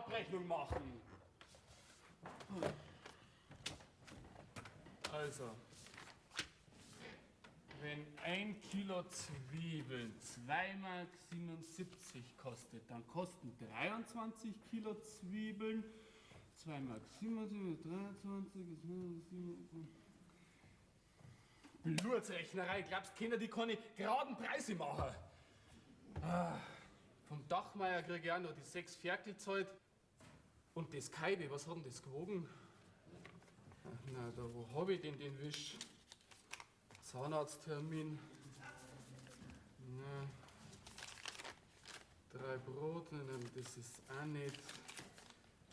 Abrechnung machen. Also, wenn 1 Kilo Zwiebeln 2,77 Mark kostet, dann kosten 23 Kilo Zwiebeln 2,77 Mark, 23 ist 7. Blutsrechnerei, glaubst du, Kinder, die keine geraden Preise machen? Vom Dachmeier krieg ich auch noch die 6 Ferkel gezahlt. Und das Kaibe, was hat denn das gewogen? Na, da wo hab ich denn den Wisch? Zahnarzttermin. Na, 3 Brot, nein, das ist auch nicht.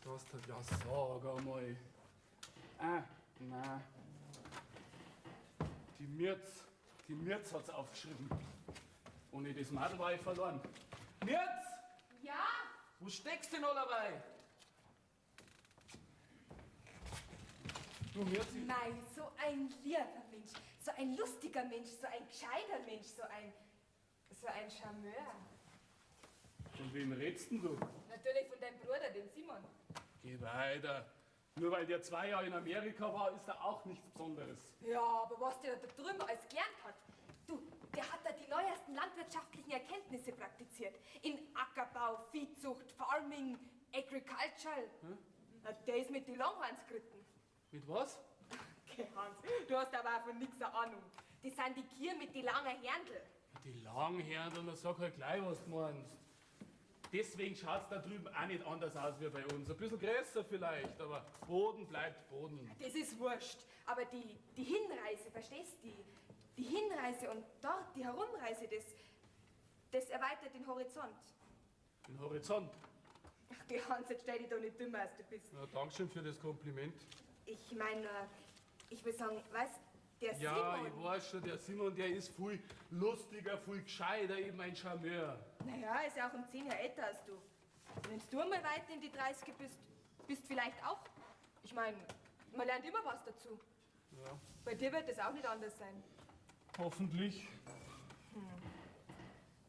Du hast halt, ja, sag einmal. Nein. Die Mirz hat's aufgeschrieben. Ohne das Madel war ich verloren. Mirz! Ja? Wo steckst du denn noch dabei? Du, Mirz, Nein, so ein lieber Mensch, so ein lustiger Mensch, so ein gescheiter Mensch, so ein Charmeur. von wem redst denn du? Natürlich von deinem Bruder, dem Simon. Geh weiter. Nur weil der 2 Jahre in Amerika war, ist er auch nichts Besonderes. Ja, aber was der da drüben alles gelernt hat. Du, der hat da die neuesten landwirtschaftlichen Erkenntnisse praktiziert. In Ackerbau, Viehzucht, Farming, Agricultural. Na, der ist mit den Longhorns geritten. Mit was? Okay, Hans, du hast aber auch von nix eine Ahnung. Das sind die Kühe mit den langen Händel. Die Langhärten, dann sag halt gleich, was du meinst. Deswegen schaut's da drüben auch nicht anders aus wie bei uns. Ein bisschen größer vielleicht, aber Boden bleibt Boden. Das ist wurscht. Aber die Hinreise, verstehst du? Die Hinreise und dort die Herumreise, das erweitert den Horizont. Den Horizont. Ach, die Hans, jetzt stell dich doch nicht dümmer, als du bist. Ja, Dankeschön für das Kompliment. Ich meine, ich will sagen, weißt der Ja, Simon. ich weiß schon, der Simon, der ist viel lustiger, viel gescheiter, eben ein Charmeur. Naja, ist ja auch um 10 Jahre älter als du. Wenn du mal weit in die 30er bist vielleicht auch. Ich meine, man lernt immer was dazu. Ja. Bei dir wird das auch nicht anders sein. Hoffentlich.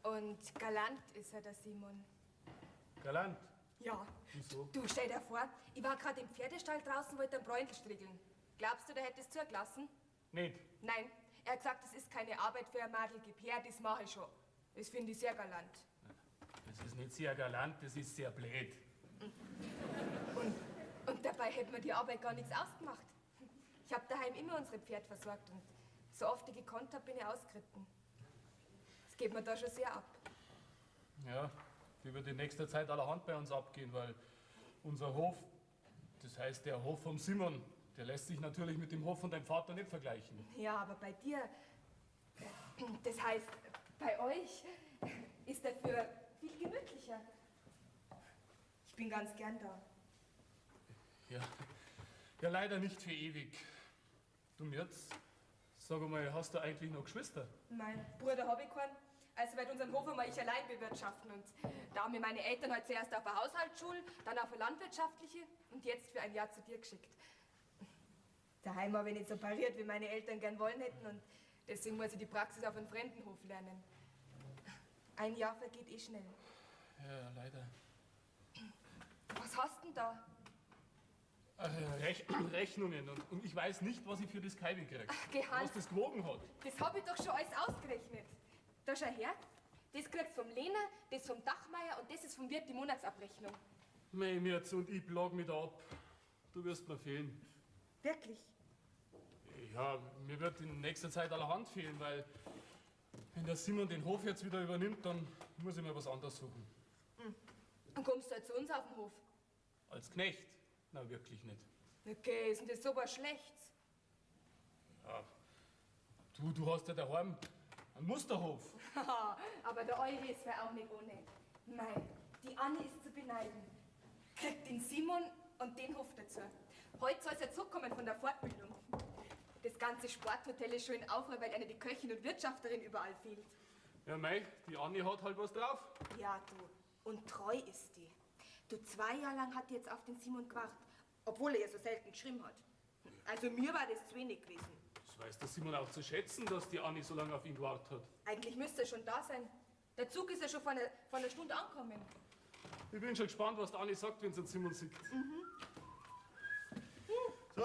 Und galant ist er, der Simon. Galant. Ja. Wieso? Du, stell dir vor, ich war gerade im Pferdestall draußen, wollte einen Bräundl striegeln. Glaubst du, der hätte es zugelassen? Nicht. Nein, er hat gesagt, das ist keine Arbeit für ein Madel, gib her, das mache ich schon. Das finde ich sehr galant. Das ist nicht sehr galant, das ist sehr blöd. Und dabei hätte mir die Arbeit gar nichts ausgemacht. Ich habe daheim immer unsere Pferde versorgt und so oft ich gekonnt habe, bin ich ausgeritten. Das geht mir da schon sehr ab. Ja, die wird in nächster Zeit allerhand bei uns abgehen, weil unser Hof, das heißt der Hof vom Simon, der lässt sich natürlich mit dem Hof von deinem Vater nicht vergleichen. Ja, aber bei dir, das heißt, bei euch ist dafür viel gemütlicher. Ich bin ganz gern da. Ja, leider nicht für ewig. Du Mirz, sag mal, hast du eigentlich noch Geschwister? Mein Bruder habe ich keinen. Also wird unseren Hof einmal ich allein bewirtschaften. Und da haben mir meine Eltern halt zuerst auf eine Haushaltsschule, dann auf eine landwirtschaftliche und jetzt für ein Jahr zu dir geschickt. Daheim habe ich nicht so pariert, wie meine Eltern gern wollen hätten und deswegen muss ich die Praxis auf einem Fremdenhof lernen. Ein Jahr vergeht eh schnell. Ja, leider. Was hast denn da? Rechnungen und ich weiß nicht, was ich für das Kaibe krieg. Gehalt. Was das gewogen hat. Das habe ich doch schon alles ausgerechnet. Da schau her. Das kriegst du vom Lehner, das vom Dachmeier und das ist vom Wirt die Monatsabrechnung. Mei, Mirz, und ich plag mich da ab. Du wirst mir fehlen. Wirklich? Ja, mir wird in nächster Zeit allerhand fehlen, weil wenn der Simon den Hof jetzt wieder übernimmt, dann muss ich mir was anderes suchen. Und kommst du halt zu uns auf den Hof? Als Knecht? Na, wirklich nicht. Okay, ist denn das so was Schlechtes? Ja, du hast ja daheim einen Musterhof. Aber der eure ist ja auch nicht ohne. Nein, die Anne ist zu beneiden. Kriegt den Simon und den Hof dazu. Heute soll sie zurückkommen von der Fortbildung. Das ganze Sporthotel ist schon in Aufruhr, weil eine die Köchin und Wirtschafterin überall fehlt. Ja, mei, die Anni hat halt was drauf. Ja, du. Und treu ist die. Du, 2 Jahre lang hat die jetzt auf den Simon gewartet, obwohl er ja so selten geschrieben hat. Also mir war das zu wenig gewesen. Das weiß der Simon auch zu schätzen, dass die Anni so lange auf ihn gewartet hat. Eigentlich müsste er schon da sein. Der Zug ist ja schon vor einer Stunde angekommen. Ich bin schon gespannt, was der Anni sagt, wenn sie den Simon sieht. So,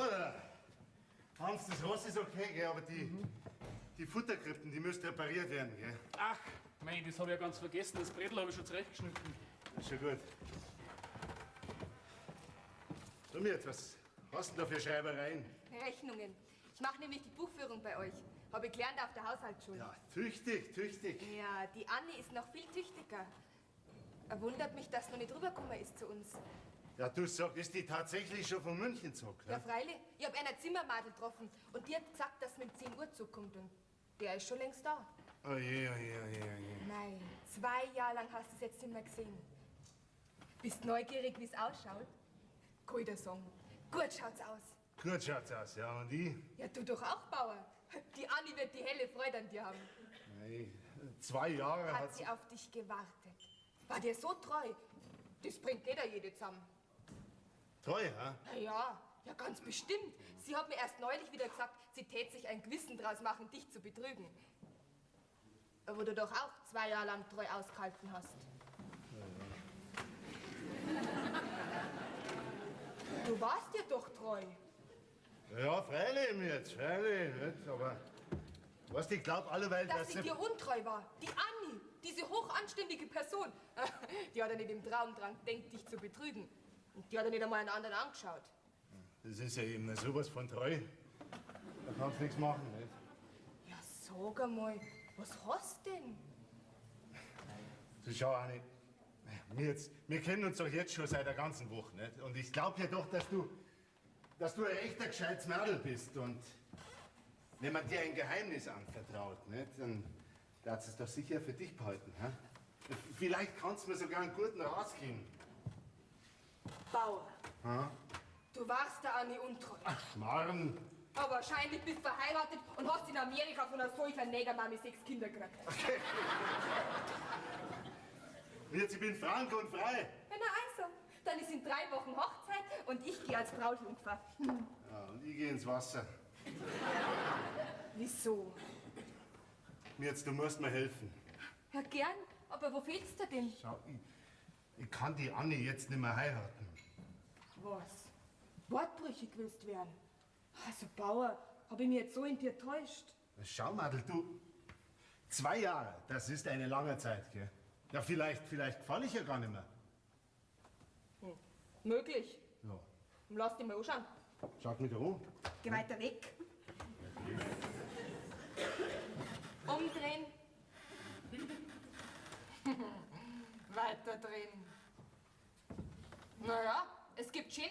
Hans, das Ross ist okay, gell, aber die Futterkrippen, die müssen repariert werden, gell? Ach, mei, das habe ich ja ganz vergessen. Das Brettel habe ich schon zurechtgeschnitten. Das ist schon gut. So, jetzt, was hast du denn da für Schreibereien? Rechnungen. Ich mache nämlich die Buchführung bei euch. Habe ich gelernt auf der Haushaltsschule. Ja, tüchtig, tüchtig. Ja, die Anni ist noch viel tüchtiger. Er wundert mich, dass noch nicht rübergekommen ist zu uns. Ja, du sag, ist die tatsächlich schon von München zurück? Ja, Ne? freilich. Ich habe einer Zimmermadel getroffen und die hat gesagt, dass sie mit 10 Uhr zukommt und der ist schon längst da. Oh je, oh je, oh je, oh je. Nein, 2 Jahre lang hast du es jetzt nicht mehr gesehen. Bist neugierig, wie es ausschaut? Kann ich dir sagen. Gut schaut's aus. Gut schaut's aus, ja, und ich? Ja, du doch auch, Bauer. Die Anni wird die helle Freude an dir haben. Nein, 2 Jahre Hat sie auf dich gewartet. War dir so treu. Das bringt nicht jede zusammen. Treu, ha? Na ja, ja, ganz bestimmt. Sie hat mir erst neulich wieder gesagt, sie tät sich ein Gewissen draus machen, dich zu betrügen. Wo du doch auch 2 Jahre lang treu ausgehalten hast. Du warst dir doch treu. Ja, freilich mir jetzt, freilich, nicht? Aber, weißt du, ich glaub alleweil, Dass sie dir untreu war. Die Anni, diese hochanständige Person. Die hat ja nicht im Traum dran gedenkt, dich zu betrügen. Und die hat ja nicht einmal einen anderen angeschaut. Das ist ja eben sowas von treu. Da kannst du nichts machen, nicht? Ja, sag einmal, was hast denn? Du schau, Anni, wir kennen uns doch jetzt schon seit der ganzen Woche, nicht? Und ich glaube ja doch, dass du ein echter gescheites Mädel bist. Und wenn man dir ein Geheimnis anvertraut, nicht, dann darfst du es doch sicher für dich behalten. Hä? Vielleicht kannst du mir sogar einen guten Rat geben. Bauer, Ha? du warst der Anni untreu. Ach, Schmarrn. Aber wahrscheinlich bist du verheiratet und hast in Amerika von einer solchen Negermami 6 Kinder gekriegt. Jetzt, ich bin frank und frei. Ja, na also, dann ist in 3 Wochen Hochzeit und ich gehe als Brautjungfer. Ja, und ich gehe ins Wasser. Wieso? Jetzt, du musst mir helfen. Ja, gern, aber wo fehlst du denn? Schau, ich kann die Anni jetzt nicht mehr heiraten. Was? Wortbrüchig willst werden? Also, Bauer, hab ich mich jetzt so in dir täuscht? Schau, Madel, du, 2 Jahre, das ist eine lange Zeit, gell? Ja, vielleicht falle ich ja gar nicht mehr. Möglich. Ja, Lass dich mal anschauen. schaut mich da um. Geh weiter weg. Umdrehen. Weiter drehen. Naja, es gibt schönere.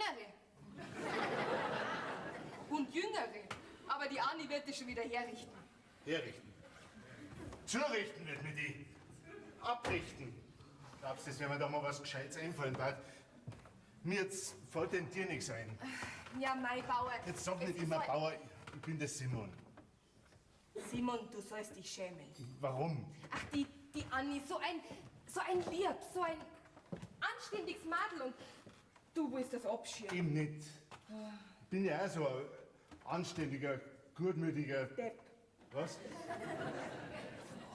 Und jüngere. Aber die Anni wird dich schon wieder herrichten. Herrichten. Zurichten wird mir die. Abrichten. Glaubst du, das wäre mir da mal was Gescheites einfallen, weil mir jetzt fällt denn dir nichts ein. Ja, mein Bauer. Jetzt sag es nicht ist immer so ein- Bauer, ich bin der Simon. Simon, du sollst dich schämen. Warum? Ach, die Anni, so ein Lieb, so ein anständiges Madel und du willst das abschirmen. Eben nicht. Ich bin ja auch so ein anständiger, gutmütiger... Depp. Was?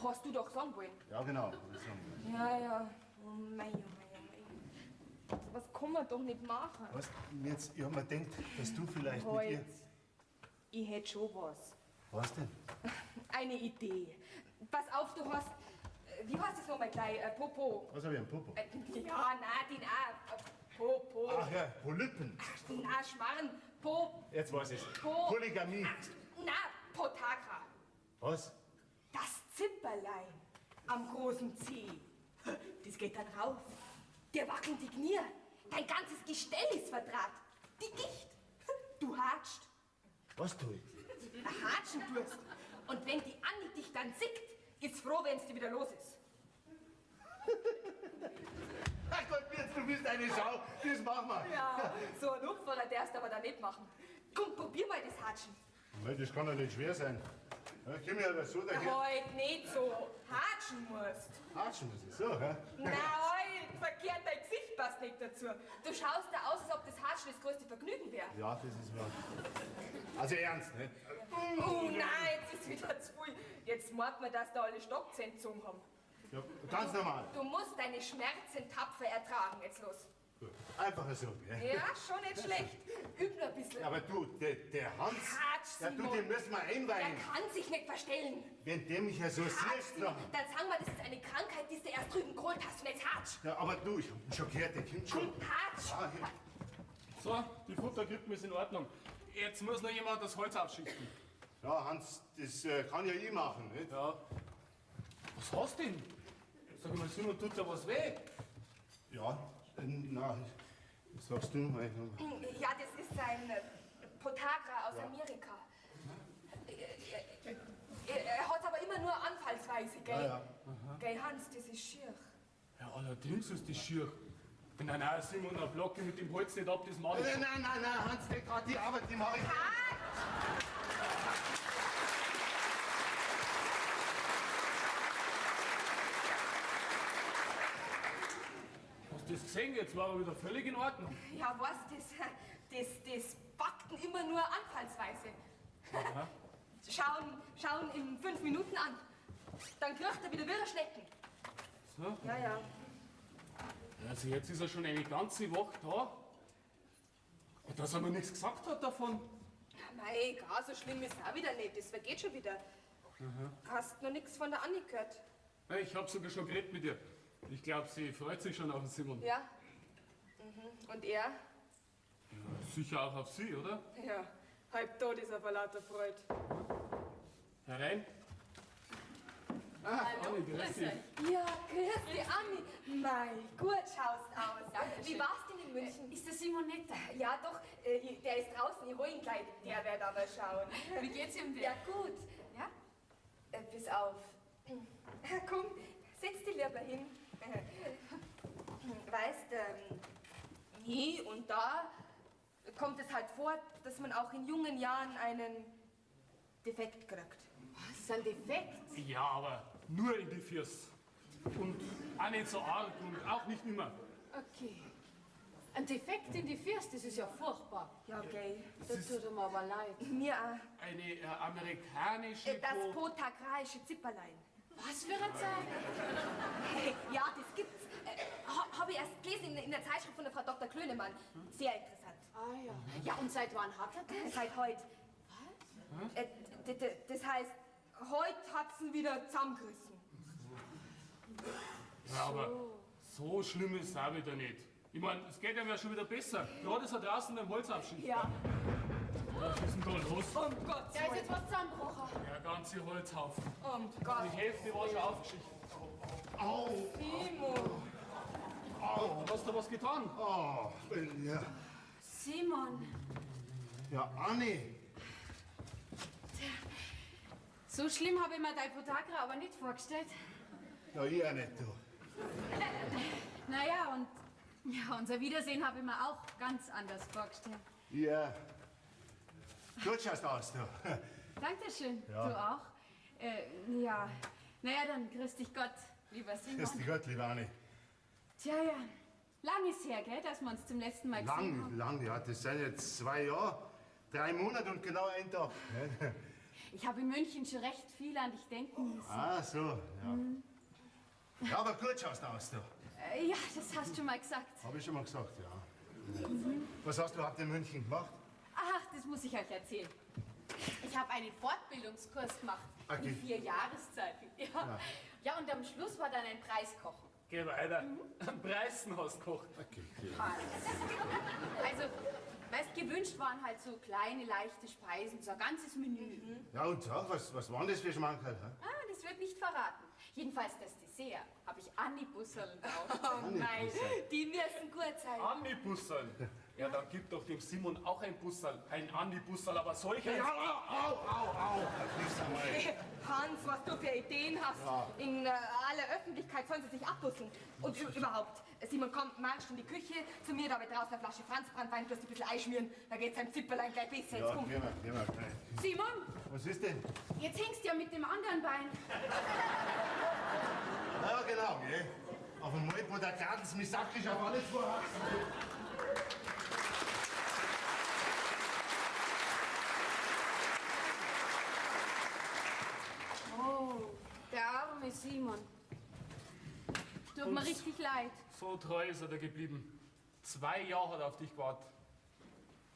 Hast du doch sagen wollen. Ja, genau. hab ich sagen. Ja, ja. Oh mei, oh mei, oh mei. Was kann man doch nicht machen? Was? Jetzt, ich hab mir gedacht, dass du vielleicht mit ihr... Halt. Ich hätte schon was. Was denn? Eine Idee. Pass auf, du hast... Wie heißt das nochmal gleich? Popo. Was hab ich, einen Popo? Ja, na, den auch. Popo. Ach ja, Polypen. Na, Schmarrn. Jetzt weiß ich's. Po- Polygamie. Na, Potaka. Was? Das Zipperlein am großen Zeh. Das geht dann rauf. Dir wackeln die Knie. Dein ganzes Gestell ist verdraht. Die Gicht. Du hatscht. Was tu ich? Hatschen tust. Und wenn die Anni dich dann sickt, ist froh, wenn es dir wieder los ist. Ach Gott, jetzt, du bist eine Sau. Das machen wir. Ja, so ein Upferer darfst du aber da nicht machen. Komm, probier mal das Hatschen. Nein, das kann doch nicht schwer sein. Ja, komm mir aber so daher. Heut nicht so. Hatschen musst. Hatschen muss ich so, hä? Na, heut, verkehrt, dein Gesicht passt nicht dazu. Du schaust da aus, als ob das Hatschen das größte Vergnügen wäre. Ja, das ist wahr. Also ernst, ne? Oh nein, jetzt ist wieder zu viel. Jetzt merkt man, dass da alle Stockzähne gezogen haben. Ja, ganz normal. Du musst deine Schmerzen tapfer ertragen. Jetzt los. Gut. Einfach so, gell? Ja, schon nicht schlecht. Üb nur ein bisschen. Aber du, der Hans, Hatsch, ja, du, Simon. den müssen wir Der einweihen. kann sich nicht verstellen. Wenn der mich ja so Hatsch, siehst, Simon. dann... Dann sagen wir, das ist eine Krankheit, die du erst drüben geholt hast. Und jetzt Hatsch. Ja, aber du, ich hab ihn schon gehört, der kommt schon. Hatsch. Ah, hier. So, die Futtergrippen ist in Ordnung. Jetzt muss noch jemand das Holz aufschichten. Ja, Hans, das kann ja ich machen, nicht? Ja. Was hast du denn? Sag mal, Simon, tut da was weh? Ja, na, sagst du mal. Ja, das ist ein Potagra aus Amerika. Er hat aber immer nur anfallsweise, gell? Ja, ja. Gell, Hans, das ist schier. Ja, allerdings ist das schier. Wenn ein neuer Simon eine Blocke mit dem Holz nicht ab, das mache ich. Nein, Hans, der gerade die Arbeit, die mache ich. Hast du das gesehen? Jetzt war er wieder völlig in Ordnung. Ja, was, das packt ihn immer nur anfallsweise. Aha. Schauen in 5 Minuten an. Dann kriegt er wieder wilde Schnecken. So. Ja. Also jetzt ist er schon eine ganze Woche da. Und dass er mir nichts gesagt hat davon. Ja, mei, gar so schlimm ist auch wieder nicht. Das vergeht schon wieder. Hast noch nichts von der Anni gehört? Ja, ich habe sogar schon geredet mit ihr. Ich glaube, sie freut sich schon auf den Simon. Ja. Und er? Ja, sicher auch auf sie, oder? Ja, halb tot ist er vor lauter Freude. Herein. Hallo, Anni, grüß dich. Ja, grüß dich, Anni. Mei, gut schaust aus. Wie war's denn in München? Ist der Simon nicht da? Ja, doch, der ist draußen, ich hol ihn gleich. Der wird aber schauen. Wie geht's ihm denn? Ja, gut. Ja? Bis auf. Komm, setz dich lieber hin. Weißt, nie und da kommt es halt vor, dass man auch in jungen Jahren einen Defekt kriegt. Was ist ein Defekt? Ja, aber nur in die Füße. Und auch nicht so arg und auch nicht immer. Okay. Ein Defekt in die Füße, das ist ja furchtbar. Ja, okay. Das tut ihm aber leid. Mir auch. Eine amerikanische... Das potagraische Zipperlein. Was für ein Zeichen? Ja, das gibt's. Habe ich erst gelesen in der Zeitschrift von der Frau Dr. Klönemann. Sehr interessant. Ah ja. Ja, und seit wann hat er das? Seit heute. Das heißt, heute hat sie ihn wieder zusammengerissen. Ja, aber so schlimm ist es auch wieder nicht. Ich meine, es geht ihm ja schon wieder besser. Gerade ist er draußen beim Holz abschichten. Ja. Was ist denn da los? Um Gottes Da ist Willen. jetzt was zusammengebrochen. Der ganze Holzhaufen. Gott. Die Hälfte war schon aufgeschichtet. Au, Simon. Hast du was getan? oh, ja. Simon, Ja, Anni. so schlimm habe ich mir dein Potagra aber nicht vorgestellt. Ja, ich auch nicht, du. Naja, und ja, unser Wiedersehen habe ich mir auch ganz anders vorgestellt. Ja. Gut schaust aus, du. Dankeschön, Ja. du auch. Ja, naja, dann grüß dich Gott, lieber Simon. Grüß dich Gott, liebe Anni. Tja, ja, lang ist her, gell, dass wir uns zum letzten Mal gesehen haben. Lang, ja. Das sind jetzt 2 Jahre, 3 Monate und genau 1 Tag. Ne? Ich habe in München schon recht viel an dich denken müssen. Ah, so, ja. Ja, aber gut schaust aus, du. Ja, das hast du schon mal gesagt. Hab ich schon mal gesagt, ja. Was hast du überhaupt in München gemacht? Ach, das muss ich euch erzählen. Ich habe einen Fortbildungskurs gemacht Okay. in 4 Jahreszeiten. Ja, und am Schluss war dann ein Preiskochen. Geh weiter. Preisen hast du gekocht. Okay. Also, weißt, gewünscht waren halt so kleine, leichte Speisen, so ein ganzes Menü. Ja, und sag, was waren das für Schmankerl? Hä? Ah, das wird nicht verraten. Jedenfalls das Dessert habe ich Anni Busserl drauf. Oh nein, die müssen gut sein. Anni Bussal. Ja, dann gib doch dem Simon auch ein Bussal. Ein Anni Bussal, aber solcher. Au. Vergiss einmal. Hans, was du für Ideen hast. In aller Öffentlichkeit sollen sie sich abbusseln. Und überhaupt, Simon, komm, marsch in die Küche zu mir, da wird draußen eine Flasche Franzbranntwein, du hast ein bisschen Ei schmieren, da geht's einem Zipperlein gleich besser. Jetzt Ja, komm. geh mal gleich. Simon, Was ist denn? jetzt hängst du ja mit dem anderen Bein. Ja, genau, gell? Auf dem Mal, wo der Garten mich sachlich auf alles vorhast. Oh, der arme Simon. Tut mir richtig leid. So treu ist er dir geblieben. 2 Jahre hat er auf dich gewartet.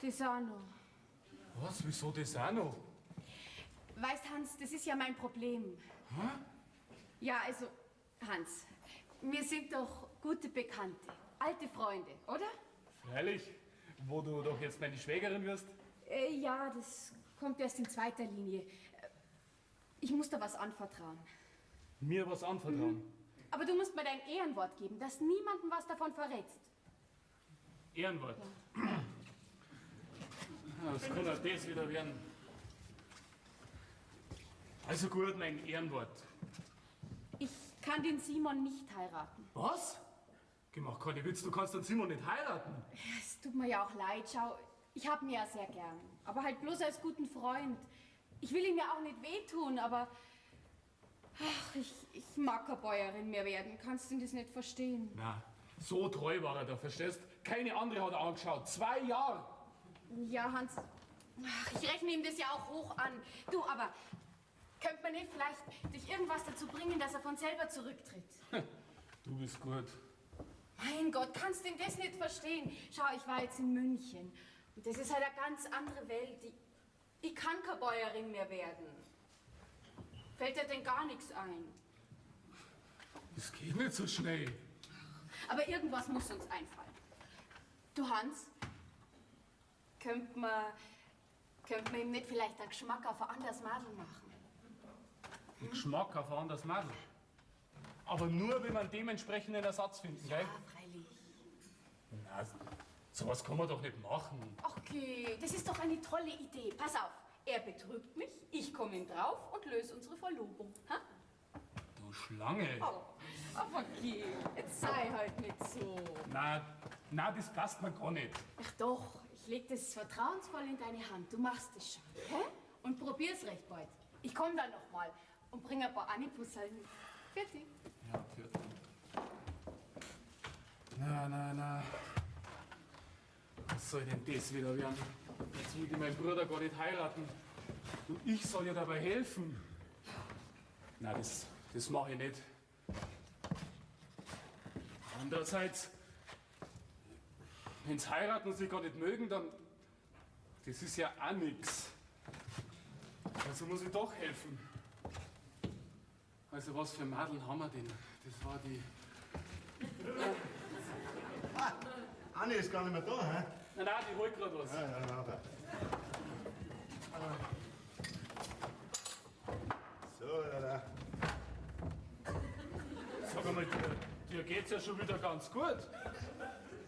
Das auch noch. Was? Wieso das auch noch? Weißt, Hans, das ist ja mein Problem. Hä? Ja, also, Hans, wir sind doch gute Bekannte, alte Freunde, oder? Freilich, wo du doch jetzt meine Schwägerin wirst. Ja, das kommt erst in zweiter Linie. Ich muss da was anvertrauen. Mir was anvertrauen. Aber du musst mir dein Ehrenwort geben, dass niemandem was davon verrätst. Ehrenwort. Ja, was kann auch das wieder werden? Also gut, mein Ehrenwort. Ich kann den Simon nicht heiraten. Was? Gemacht, keine Witz, du kannst den Simon nicht heiraten. Es tut mir ja auch leid, schau. Ich hab ihn ja sehr gern. Aber halt bloß als guten Freund. Ich will ihm ja auch nicht wehtun, aber... Ach, ich mag keine Bäuerin mehr werden. Kannst du das nicht verstehen? Na, so treu war er da, verstehst? Keine andere hat er angeschaut. 2 Jahre. Ja, Hans. Ach, ich rechne ihm das ja auch hoch an. Du, aber könnte man nicht vielleicht durch irgendwas dazu bringen, dass er von selber zurücktritt? Du bist gut. Mein Gott, kannst du denn das nicht verstehen? Schau, ich war jetzt in München. Und das ist halt eine ganz andere Welt. Ich kann keine Bäuerin mehr werden. Fällt dir denn gar nichts ein? Das geht nicht so schnell. Aber irgendwas muss uns einfallen. Du, Hans, könnte man ihm nicht vielleicht einen Geschmack auf ein anderes Madel machen? Den Geschmack auf ein anderes Madel. Aber nur, wenn man dementsprechenden Ersatz finden, gell? Ja, freilich. Na, sowas kann man doch nicht machen. Okay, das ist doch eine tolle Idee. Pass auf, er betrügt mich, ich komme ihm drauf und löse unsere Verlobung. Ha? Du Schlange. Oh, aber okay, jetzt sei halt nicht so. Na, das passt mir gar nicht. Ach doch, ich leg das vertrauensvoll in deine Hand. Du machst es schon, hä? Und probier's recht bald. Ich komme dann noch mal und bringe ein paar Anipusseln mit. Fertig. Ja, fertig. Na. Was soll denn das wieder werden? Jetzt will ich meinen Bruder gar nicht heiraten. Und ich soll ihr dabei helfen. Na, das mache ich nicht. Andererseits, wenn sie heiraten und sich gar nicht mögen, dann... Das ist ja auch nix. Also muss ich doch helfen. Also was für Madeln haben wir denn? Das war die... Anni ist gar nicht mehr da, hä? Nein, die holt gerade was. Ja, warte. So, da. Sag einmal, dir geht's ja schon wieder ganz gut.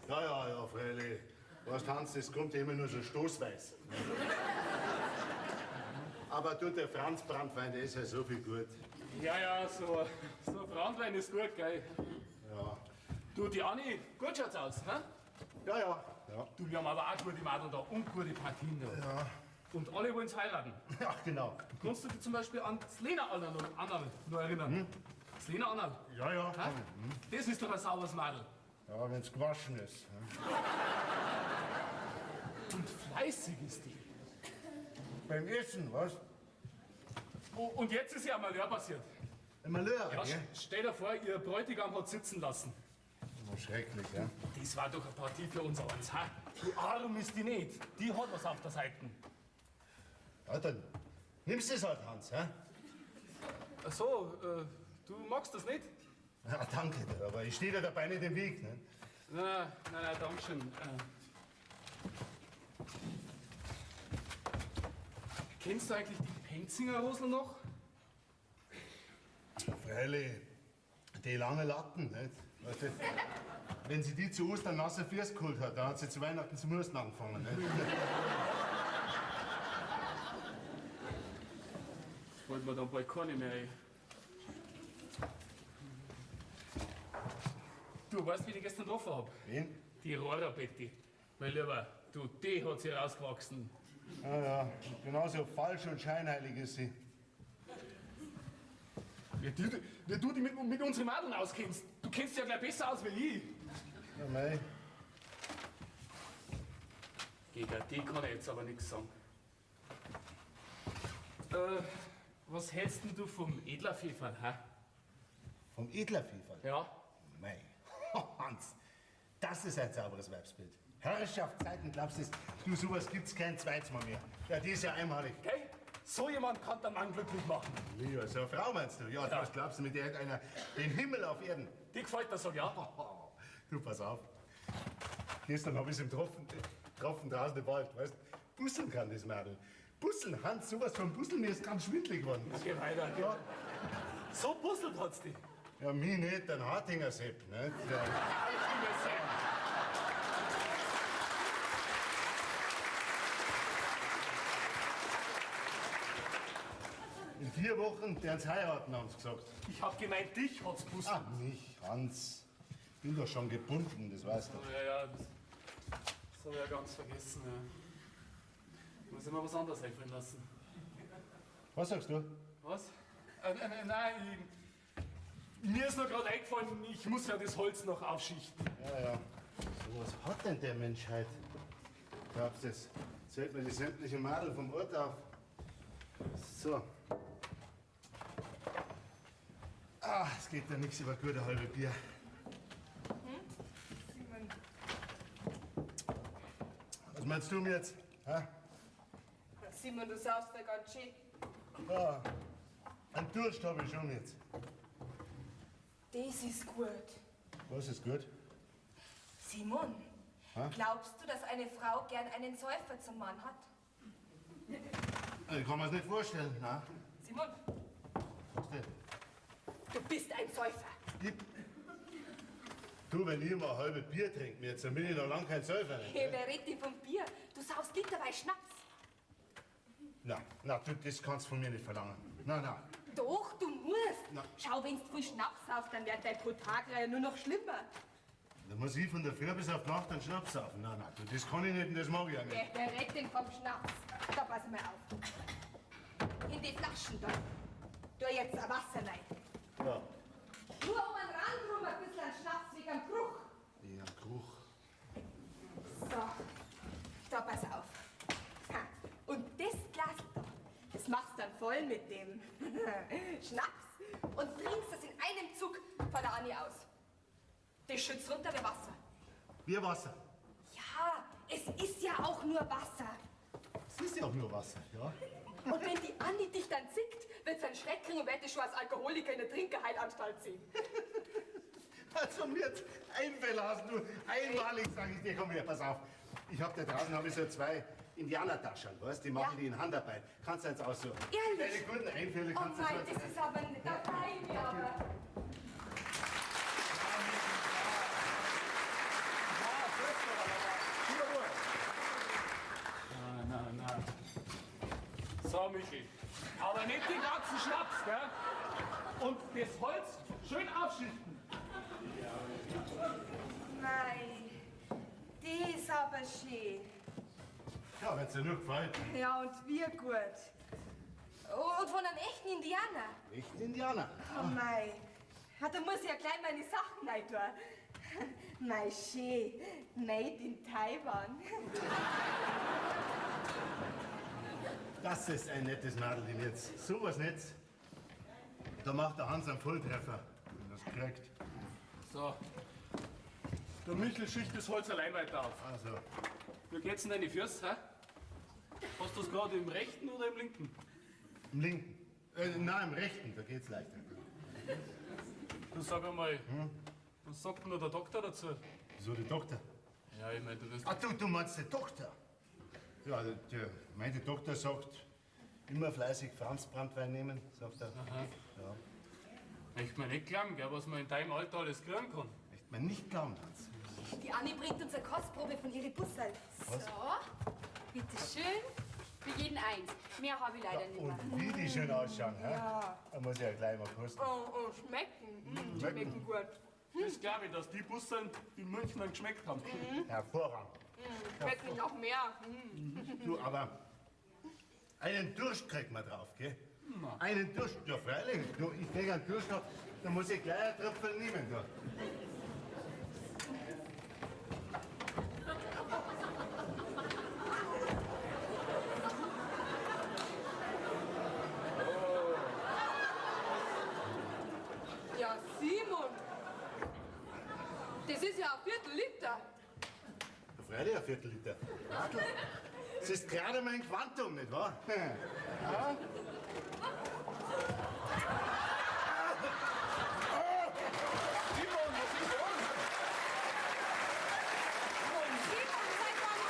Ja, freilich. Weißt Hans, das kommt immer nur so stoßweise. Aber du, der Franz Brandwein, der ist ja so viel gut. Ja, so Brandwein ist gut, gell? Ja. Du, die Anni, gut schaut's aus, hä? Ja. Du, wir haben aber auch gute Madel da und gute Partien da. Ja. Und alle wollen's heiraten. Ja, genau. Kannst du dich zum Beispiel an Slena Annal noch erinnern? Slena Annal. Ja. Hä? Das ist doch ein sauberes Madel. Ja, wenn's gewaschen ist. Und fleißig ist die. Beim Essen, was? Oh, und jetzt ist ja ein Malheur passiert. Ein Malheur, Ja, gell? stell dir vor, ihr Bräutigam hat sitzen lassen. Oh, schrecklich, ja. Das war doch eine Partie für uns eins, ha? Du arm ist die nicht. Die hat was auf der Seite. Ja, dann nimmst du es halt, Hans, hä? Ach so, du magst das nicht? Ja, danke dir, aber ich stehe dir dabei nicht im Weg, ne? Nein, danke schön. Kennst du eigentlich die Penzinger Rosel noch? Freilich, die lange Latten, nicht? Weißt du, wenn sie die zu Ostern nasse First geholt hat, dann hat sie zu Weihnachten zum Husten angefangen, nicht? Fällt mir dann bald keine mehr ein. Du weißt, wie ich gestern getroffen hab? Wen? Die Rora Betty. Mein Lieber, du, die hat sie rausgewachsen. Ja, genauso falsch und scheinheilig ist sie. Wie du dich mit unseren Madeln auskennst. Du kennst dich ja gleich besser aus wie ich. Ja, mei. Gegen die kann ich jetzt aber nichts sagen. Was hältst denn du vom Edlerpfeffer, hä? Vom Edlerpfeffer? Ja? Mei, Hans, das ist ein sauberes Weibsbild. Herrschaftszeiten, glaubst du, sowas gibt's kein zweites Mal mehr. Ja, die ist ja einmalig. Gell? So jemand kann der Mann glücklich machen. Ja, so eine Frau meinst du? Ja, was glaubst du, mit der hat einer den Himmel auf Erden? Die gefällt dir so, ja? Du, pass auf. Gestern hab ich's im Tropfen draußen im Wald, weißt du? Busseln kann das Mädel. Busseln, Hans, sowas von Busseln, mir ist ganz schwindlig geworden. Geh weiter. Ja, So puzzelt hat's die. ja, mich nicht, ein Hartinger Sepp, nicht? Ja. In 4 Wochen, der uns heiraten, haben sie gesagt. Ich hab gemeint, dich hat's puzzelt. Ach, mich, Hans. Bin doch schon gebunden, das weißt du. Ja, das hab ich ja ganz vergessen. Ja. Muss ich mir was anderes einfallen lassen. Was sagst du? Was? Nein, mir ist noch gerade eingefallen, ich muss ja das Holz noch aufschichten. Ja. So, was hat denn der Mensch heute? Glaubst du, das zählt mir die sämtlichen Madel vom Ort auf. So. Ah, es geht ja nichts über gute halbe Bier. Simon, Was meinst du mir jetzt? Ha? Simon, du saust da ganz schön. Ja, einen Durst habe ich schon jetzt. Das ist gut. Was ist gut? Simon, Hä? glaubst du, dass eine Frau gern einen Säufer zum Mann hat? Ich kann mir's nicht vorstellen, na? Simon, Was denn? du bist ein Säufer. Du, wenn ich mal ein halbes Bier trinke jetzt, dann bin ich noch lange kein Säufer. Nicht, Hey, gell? wer redet denn vom Bier? Du saust literweise Schnaps. Na, du, das kannst du von mir nicht verlangen. Na. Doch, du musst. Na. Schau, wenn du früh Schnaps saust, dann wird dein Protagra ja nur noch schlimmer. Da muss ich von der Früh bis auf die Nacht einen Schnaps saufen. Na, du, das kann ich nicht und das mag ich auch nicht. Wer redet denn vom Schnaps? Da pass mal auf. In die Flaschen da. Tu jetzt ein Wasser rein. Ja. Nur um den Rand rum ein bisschen an Schnaps wegen am Bruch. Ja, Geruch. So, da pass auf. Ha. Und das Glas da, das machst du dann voll mit dem Schnaps und trinkst das in einem Zug von der Anni aus. Das schützt runter wie Wasser. Wie Wasser. Ja, es ist ja auch nur Wasser. Es ist ja auch nur Wasser, ja? Und wenn die Anni dich dann zickt, wird sie einen Schreck kriegen und wird dich schon als Alkoholiker in der Trinkerheilanstalt ziehen. Also mir jetzt Einfälle hast du. Einmalig, sag ich dir. Komm her, pass auf. Ich hab da draußen hab ich so 2 Indianertaschen, weißt du? Die machen Ja. die in Handarbeit. Kannst du eins aussuchen. Ehrlich? Deine guten Einfälle Oh kannst du nein, so... das ist aber nicht dabei, aber. Nein. So, Michi. Aber nicht den ganzen Schnaps, gell? Und das Holz schön aufschichten. Nein, die ist aber schön. Ja, wenn's dir nur gefällt. Ja, und wie gut. Und von einem echten Indianer. Echt Indianer. Oh mei. Ja, da muss ich ja gleich meine Sachen rein tun. Mei, schön. Made in Taiwan. Das ist ein nettes Mädel jetzt. Sowas Nettes. Da macht der Hans einen Volltreffer, wenn er das kriegt. So. Der Michel schicht das Holz allein weiter auf. Also, Wie geht's denn deine Füße, hä? Hast du es gerade im rechten oder im linken? im linken. Nein, im rechten, da geht's leichter. Du sag einmal, was sagt denn der Doktor dazu? Wieso der Doktor? Ja, ich meine, du wirst. Ah, du meinst den Doktor? Ja, meine Doktor sagt, immer fleißig Franzbranntwein nehmen, sagt er. Aha. Ja. Ich mir nicht glauben, gell, was man in deinem Alter alles kriegen kann. Echt, man nicht glauben, Hans. Die Anni bringt uns eine Kostprobe von ihren Bussel. So, bitteschön. Für jeden eins. Mehr habe ich leider nicht mehr. Und wie die schön ausschauen, hä? Ja. Da muss ich ja gleich mal kosten. Oh, schmecken. Schmecken gut. Das glaube ich, dass die Bussen in München dann geschmeckt haben. Hervorragend. Schmecken noch mehr. Du, aber einen Durst kriegt man drauf, gell? Einen Durst, ja freilich. Du, ich krieg einen Durst drauf, da muss ich gleich einen Tröpfel nehmen. Du. Ja, Simon. Das ist ja ein Viertel-Liter. Freilich ein Viertel-Liter. Madel, das ist gerade mein Quantum, nicht wahr? Ja? Simon, was ist los? Simon, seit wann,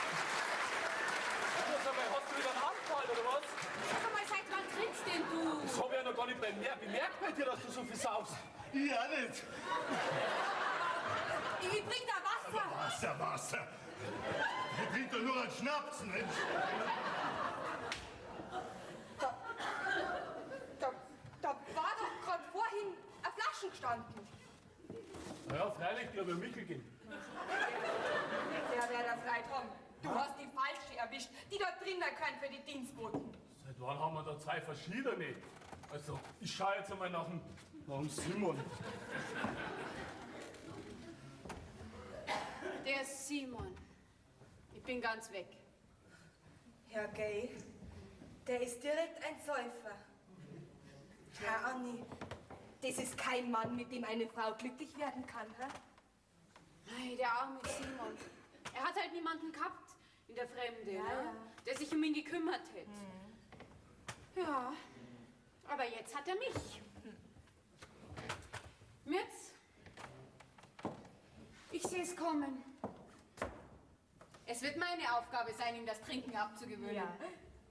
Sag mal, hast du wieder einen Anfall, oder was? Sag mal, seit wann trinkst denn du? Das habe ich ja noch gar nicht bemerkt bei dir, dass du so viel saufst. Ich auch nicht. ich bring da Wasser. Wasser. Ich trinke doch nur einen Schnaps, nicht? Da war doch gerade vorhin eine Flasche gestanden. Na ja, freilich, die habe ich mitgegeben. Der wird er frei haben. Du hast die falsche erwischt, die da drinnen können für die Dienstboten. Seit wann haben wir da zwei verschiedene? Also, ich schaue jetzt einmal nach dem Simon. Der Simon. Ich bin ganz weg. Herr Gay, der ist direkt ein Säufer. Herr Anni, das ist kein Mann, mit dem eine Frau glücklich werden kann, hä? Ei, der arme Simon. Er hat halt niemanden gehabt in der Fremde, ne? Der sich um ihn gekümmert hätte. Ja, aber jetzt hat er mich. Mirz, ich sehe es kommen. Es wird meine Aufgabe sein, ihm das Trinken abzugewöhnen.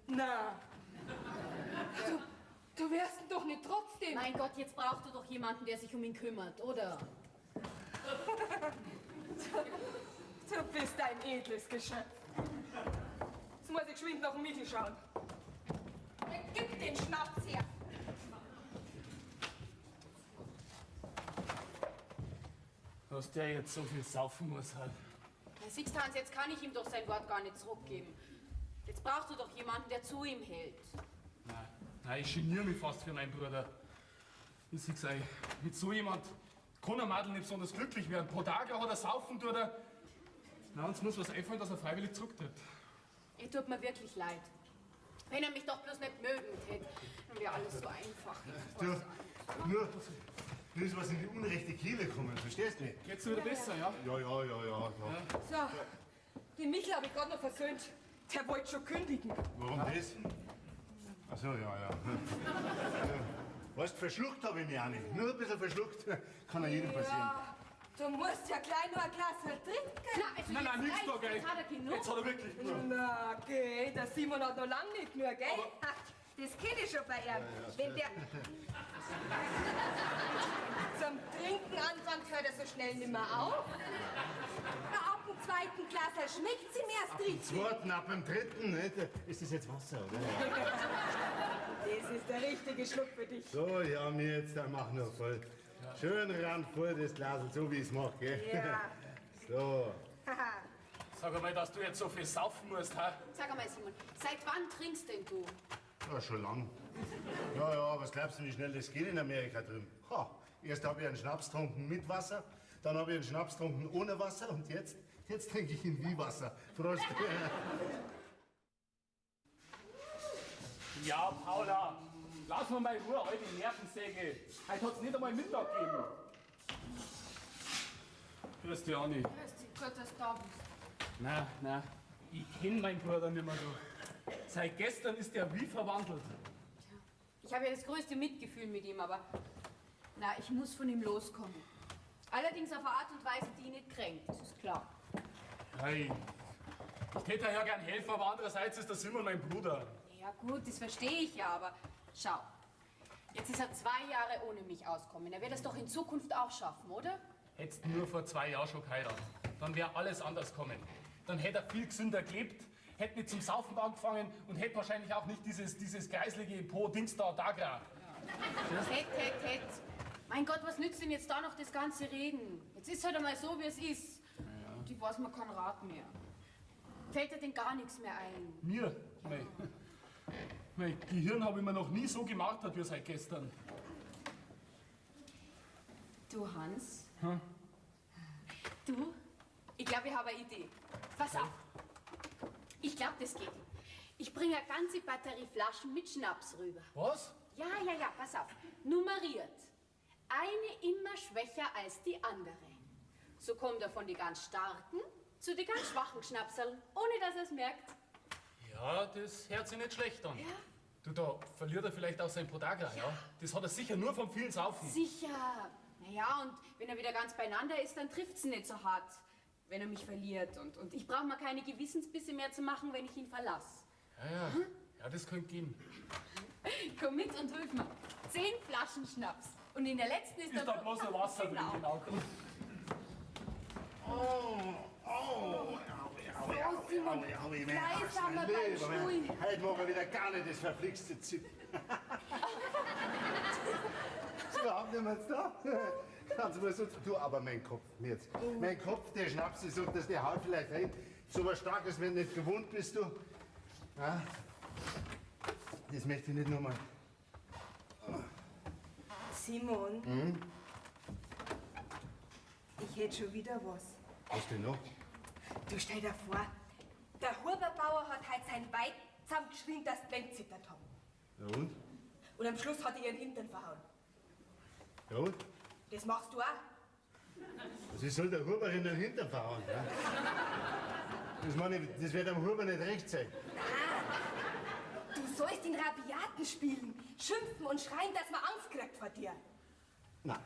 Na, du wärst ihn doch nicht trotzdem. Mein Gott, jetzt brauchst du doch jemanden, der sich um ihn kümmert, oder? Du bist ein edles Geschöpf. Jetzt muss ich geschwind nach dem Mittel schauen. Gib den Schnaps her. Dass der jetzt so viel saufen muss halt. Herr Sixtans, jetzt kann ich ihm doch sein Wort gar nicht zurückgeben. Jetzt brauchst du doch jemanden, der zu ihm hält. Nein, ich geniere mich fast für meinen Bruder. Ich sag's euch, mit so jemand kann ein Madel nicht besonders glücklich werden. Pro Tag hat er saufen, tut er. Na, uns muss was einfallen, dass er freiwillig zurücktritt. Er tut mir wirklich leid. Wenn er mich doch bloß nicht mögen hätte, dann wäre alles so einfach. Du, nur das, was in die unrechte Kehle kommt, verstehst du nicht? Geht's dir wieder besser, ja? Ja. So, den Michel habe ich gerade noch versöhnt. Der wollte schon kündigen. Warum das? Ach so, ja. Weißt, verschluckt habe ich mich auch nicht. Nur ein bisschen verschluckt kann ja jedem passieren. Ja, du musst ja gleich noch ein Glas trinken. Nein, nichts da, gell? Jetzt hat er genug. Jetzt hat er wirklich genug. Na, gell, der Simon hat noch lange nicht nur, gell? Ach, das kenne ich schon bei ihm. Wenn der zum Trinken anfängt, hört er so schnell nicht mehr auf. Na, ab dem zweiten Glas schmeckt sie mir erst richtig. Zweiten, ab dem dritten, nicht? Ist das jetzt Wasser, oder? Das ist der richtige Schluck für dich. So, ja, mir jetzt, dann mach nur voll. Schön randvoll das Glas, so wie ich es mache, gell? Ja. So. Haha. Sag einmal, dass du jetzt so viel saufen musst, ha? Sag einmal, Simon, seit wann trinkst denn du? Ja, schon lang. Ja, was glaubst du, wie schnell das geht in Amerika drüben? Ha, erst habe ich einen Schnaps getrunken mit Wasser, dann habe ich einen Schnaps getrunken ohne Wasser und jetzt trinke ich ihn wie Wasser. Prost. Ja, Paula, lass mir mal in Ruhe, alte Nervensäge. Heute hat's nicht einmal Mittag gegeben. Grüß dich, Anni. Grüß dich, Gott, dass du da bist. Na, ich kenn meinen Bruder nicht mehr so. Seit gestern ist er wie verwandelt. Ich habe ja das größte Mitgefühl mit ihm, aber na, ich muss von ihm loskommen. Allerdings auf eine Art und Weise, die ihn nicht kränkt, das ist klar. Hey, ich täte ja gern helfen, aber andererseits ist der Simon mein Bruder. Ja gut, das verstehe ich ja, aber schau. Jetzt ist er 2 Jahre ohne mich auskommen. Er wird es doch in Zukunft auch schaffen, oder? Hättest nur vor 2 Jahren schon geheiratet, dann wäre alles anders gekommen. Dann hätte er viel gesünder gelebt, hätte nicht zum Saufen angefangen und hätte wahrscheinlich auch nicht dieses greislige Po-Dings da geraucht. Tät. Mein Gott, was nützt denn jetzt da noch das ganze Reden? Jetzt ist halt einmal so, wie es ist. Und ich weiß mir keinen Rat mehr. Fällt dir denn gar nichts mehr ein? Mir? Mein Gehirn habe ich mir noch nie so gemartert wie seit gestern. Du, Hans? Du? Ich glaube, ich habe eine Idee. Pass auf. Ich glaube, das geht. Ich bringe eine ganze Batterie Flaschen mit Schnaps rüber. Was? Ja, pass auf. Nummeriert. Eine immer schwächer als die andere. So kommt er von die ganz starken zu die ganz schwachen Schnapseln, ohne dass er es merkt. Ja, das hört sich nicht schlecht an. Ja. Du, da verliert er vielleicht auch sein Podagra, ja? Das hat er sicher nur vom vielen Saufen. Sicher. Naja, und wenn er wieder ganz beieinander ist, dann trifft's ihn nicht so hart, wenn er mich verliert. Und ich brauche mir keine Gewissensbisse mehr zu machen, wenn ich ihn verlasse. Ja. Ja, das könnte gehen. Komm mit und hilf mir. 10 Flaschen Schnaps. Und in der letzten ist Ist da bloß ein Wasser drin, genau. Simon, gleichsamer beim Stuhl. Heute machen wir wieder gar nicht das verflixte Zip. Sie haben niemand da. Kannst du mal so, du, aber mein Kopf, jetzt. Mein Kopf, der Schnaps ist unter der Haut vielleicht rein. So was Starkes, wenn du nicht gewohnt bist, du. Ja, das möchte ich nicht nochmal. Simon, ich hätte schon wieder was. Was denn noch? Du stell dir vor, der Huberbauer hat halt sein Bein zusammengeschrien, dass die Bänke zittert haben. Ja und? Und am Schluss hat er ihren Hintern verhauen. Ja und? Das machst du auch. Also ich soll der Huber in den Hintern verhauen. Ja? Das, meine ich, das wird am Huber nicht recht sein. Du sollst den Rabiaten spielen, schimpfen und schreien, dass man Angst kriegt vor dir. Nein.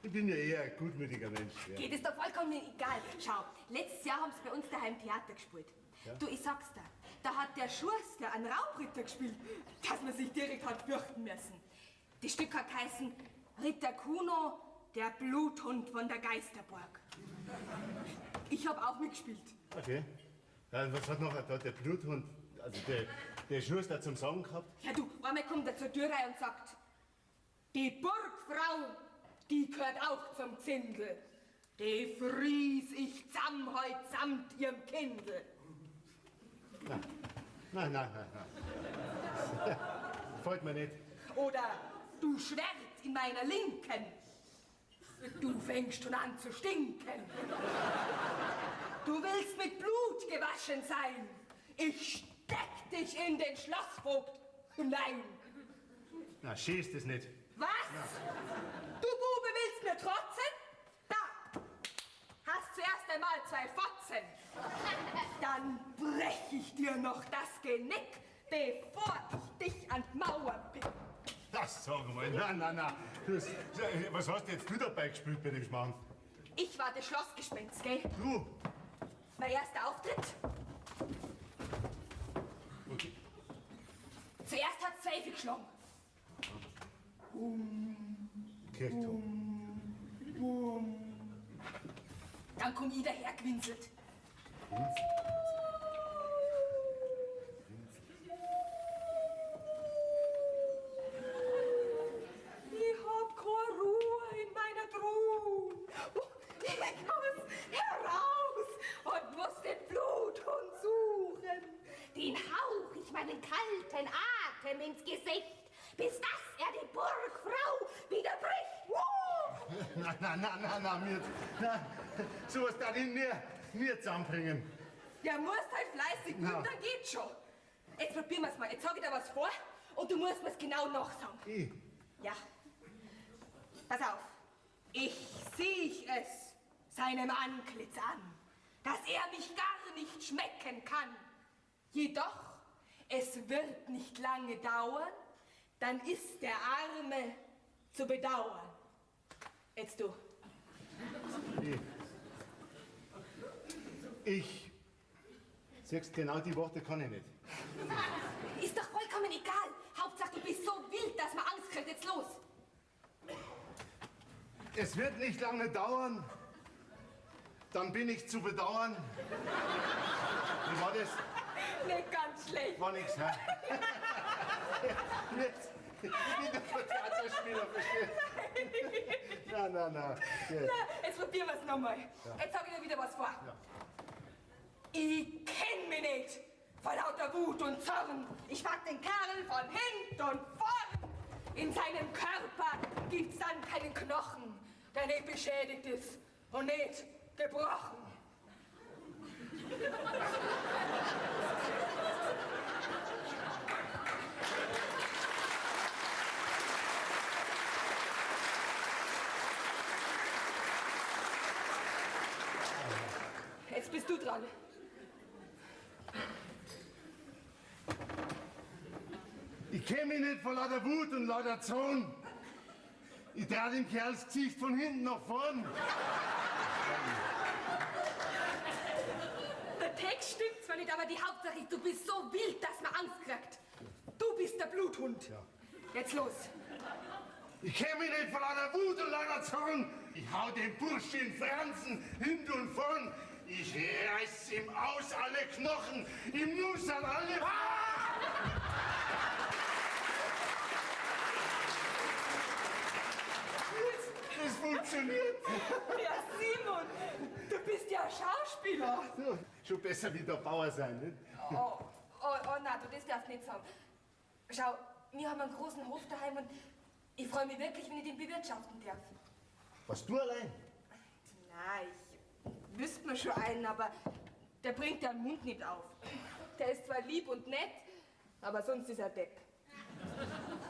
Ich bin ja eher ein gutmütiger Mensch. Ja. Geht es doch vollkommen egal. Schau, letztes Jahr haben sie bei uns daheim Theater gespielt. Ja. Du, ich sag's dir, da hat der Schuster einen Raubritter gespielt, dass man sich direkt hat fürchten müssen. Das Stück hat geheißen Ritter Kuno, der Bluthund von der Geisterburg. Ich habe auch mitgespielt. Okay. Ja, und was hat noch der Bluthund, also der Schuster zum Sagen gehabt? Ja, du, einmal kommt er zur Tür rein und sagt, die Burgfrau, die gehört auch zum Zindel. Die fries ich zamm heut samt ihrem Kindel. Nein. Folgt mir nicht. Oder du Schwert in meiner Linken. Du fängst schon an zu stinken. Du willst mit Blut gewaschen sein. Ich steck dich in den Schlossvogt hinein. Na, schießt es nicht. Was? Du Bube willst mir trotzen? Da! Hast zuerst einmal 2 Fotzen. Dann brech ich dir noch das Genick, bevor ich dich an die Mauer pick. Das sag mal. Na. Was hast jetzt du dabei gespielt bei dem Schmarrn? Ich war das Schlossgespenst, gell? Du? Mein erster Auftritt. Okay. Zuerst hat Zweifel geschlagen. Kirchturm. Dann komm ich dahergewinselt. Ich hab keine Ruhe in meiner Truhe. Ich muss heraus und muss den Bluthund suchen. Den hauch ich meinen kalten Atem ins Gesicht, bis dass er die Burgfrau wieder bricht. Na, sowas darf ich nie zusammenbringen. Der musst halt fleißig üben, Ja. dann geht's schon. Jetzt probieren wir's mal. Jetzt sag ich dir was vor und du musst mir's genau nachsagen. Ich? Ja. Pass auf. Ich sieh es seinem Antlitz an, dass er mich gar nicht schmecken kann. Jedoch, es wird nicht lange dauern, dann ist der Arme zu bedauern. Jetzt du. Ich. Siehst, genau die Worte kann ich nicht. Ist doch vollkommen egal. Hauptsache, du bist so wild, dass man Angst kriegt. Jetzt los. Es wird nicht lange dauern, dann bin ich zu bedauern. Wie war das? Nicht ganz schlecht. War nix, ne? Jetzt. Ich bin doch kein Theaterspieler, verstehst du? Na. Ja. Na, jetzt probieren wir's nochmal. Jetzt sag ich dir wieder was vor. Ich kenn mich nicht vor lauter Wut und Zorn. Ich pack den Kerl von hinten und vorn. In seinem Körper gibt's dann keinen Knochen, der nicht beschädigt ist und nicht gebrochen. Jetzt bist du dran. Ich kenn mich nicht vor lauter Wut und lauter Zorn. Ich trau dem Kerl das Gesicht von hinten nach vorn. Der Text stimmt zwar nicht, aber die Hauptsache ist, du bist so wild, dass man Angst kriegt. Du bist der Bluthund. Ja. Jetzt los. Ich kenn mich nicht vor lauter Wut und lauter Zorn. Ich hau den Bursch in Fransen, hinten und vorn. Ich reiß ihm aus alle Knochen, ihm Nussern alle... Es funktioniert. Ja, Simon, du bist ja Schauspieler. Ja, schon besser wie der Bauer sein, nicht? Oh, nein, du, das darfst nicht sagen. Schau, wir haben einen großen Hof daheim und ich freue mich wirklich, wenn ich den bewirtschaften darf. Was, du allein? Nein, ich wüsste mir schon einen, aber der bringt ja den Mund nicht auf. Der ist zwar lieb und nett, aber sonst ist er Depp.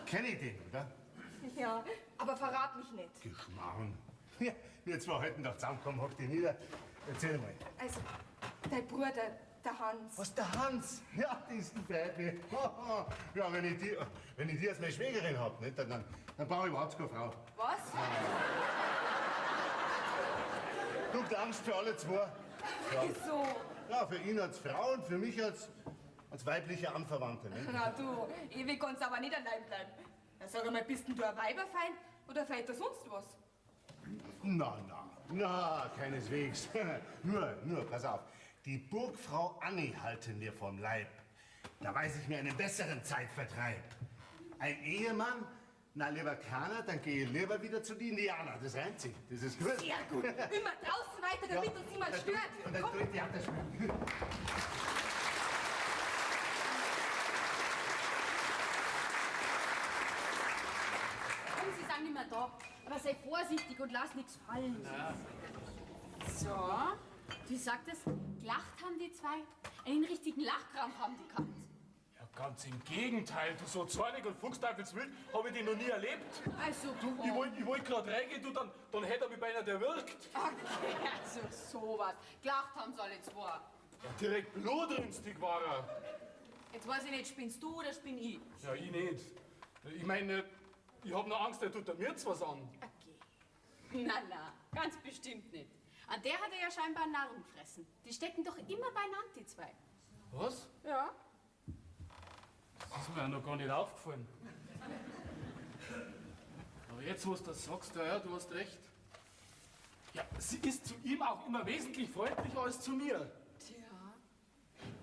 Kenn ich den, oder? Ja, aber verrat mich nicht. Geschmarrn. Ja, wir zwei heute noch zusammenkommen, hock dich nieder. Erzähl mal. Also, dein Bruder, der Hans. Was, der Hans? Ja, das ist ein Freundlich. Ja, wenn ich die als meine Schwägerin hab, nicht, dann brauche ich überhaupt keine Frau. Was? Du klangst für alle zwei. Ja, Wieso? ja, für ihn als Frau und für mich als weibliche Anverwandte. Nicht? Na du, ewig kannst aber nicht allein bleiben. Na, sag einmal, bist denn du ein Weiberfeind oder fehlt da sonst was? Na, keineswegs. nur, pass auf. Die Burgfrau Annie halte mir vom Leib. Da weiß ich mir einen besseren Zeitvertreib. Ein Ehemann? Na, lieber keiner, dann gehe ich lieber wieder zu den Indianern. Das reimt sich. Das ist gut. Sehr gut. Immer draußen weiter, damit uns niemand stört. Und dann Komm. tue ich die Hand spielen. Komm, Sie sind nicht mehr da. Aber sei vorsichtig und lass nichts fallen. Ja. So, wie sagt es? Gelacht haben die zwei. Einen richtigen Lachkrampf haben die gehabt. Ja, ganz im Gegenteil. Du, so zornig und fuchsteufelswild habe ich den noch nie erlebt. Also, Ich wollt gerade reingehen, du, dann hätte er mich beinahe erwürgt. Okay, also sowas. Gelacht haben sie alle zwei. Ja, direkt blutrünstig war er. Jetzt weiß ich nicht, spinnst du oder spinn ich? Ja, ich nicht. Ich meine, ich hab noch Angst, er tut mir jetzt was an. Okay. Na, ganz bestimmt nicht. An der hat er ja scheinbar einen Narren gefressen. Die stecken doch immer beieinander, die zwei. Was? Ja. Das ist mir ja noch gar nicht aufgefallen. Aber jetzt, wo du das sagst, ja, du hast recht. Ja, sie ist zu ihm auch immer wesentlich freundlicher als zu mir. Tja.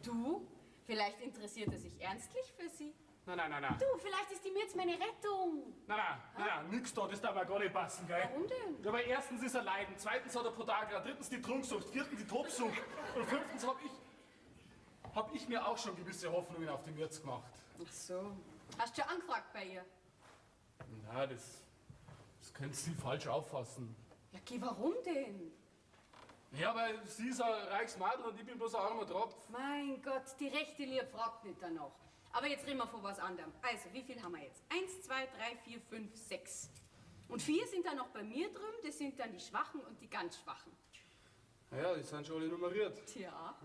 Du? Vielleicht interessiert er sich ernstlich für sie? Nein. Du, vielleicht ist ihm jetzt meine Rettung. Nein, nix da, das darf mir gar nicht passen, gell? Warum denn? Ja, weil erstens ist er leiden, zweitens hat er Podagra, drittens die Trunksucht, viertens die Tobsucht und fünftens hab ich mir auch schon gewisse Hoffnungen auf den Wirt gemacht. Ach so. Hast du schon angefragt bei ihr? Na, das könnte sie falsch auffassen. Ja, geh, warum denn? Ja, weil sie ist ein reiches Madel und ich bin bloß ein armer Tropf. Mein Gott, die rechte Liebe fragt nicht danach. Aber jetzt reden wir von was anderem. Also, wie viel haben wir jetzt? 1, 2, 3, 4, 5, 6. Und 4 sind dann noch bei mir drüben, das sind dann die Schwachen und die ganz Schwachen. Ja, die sind schon alle nummeriert. Tja.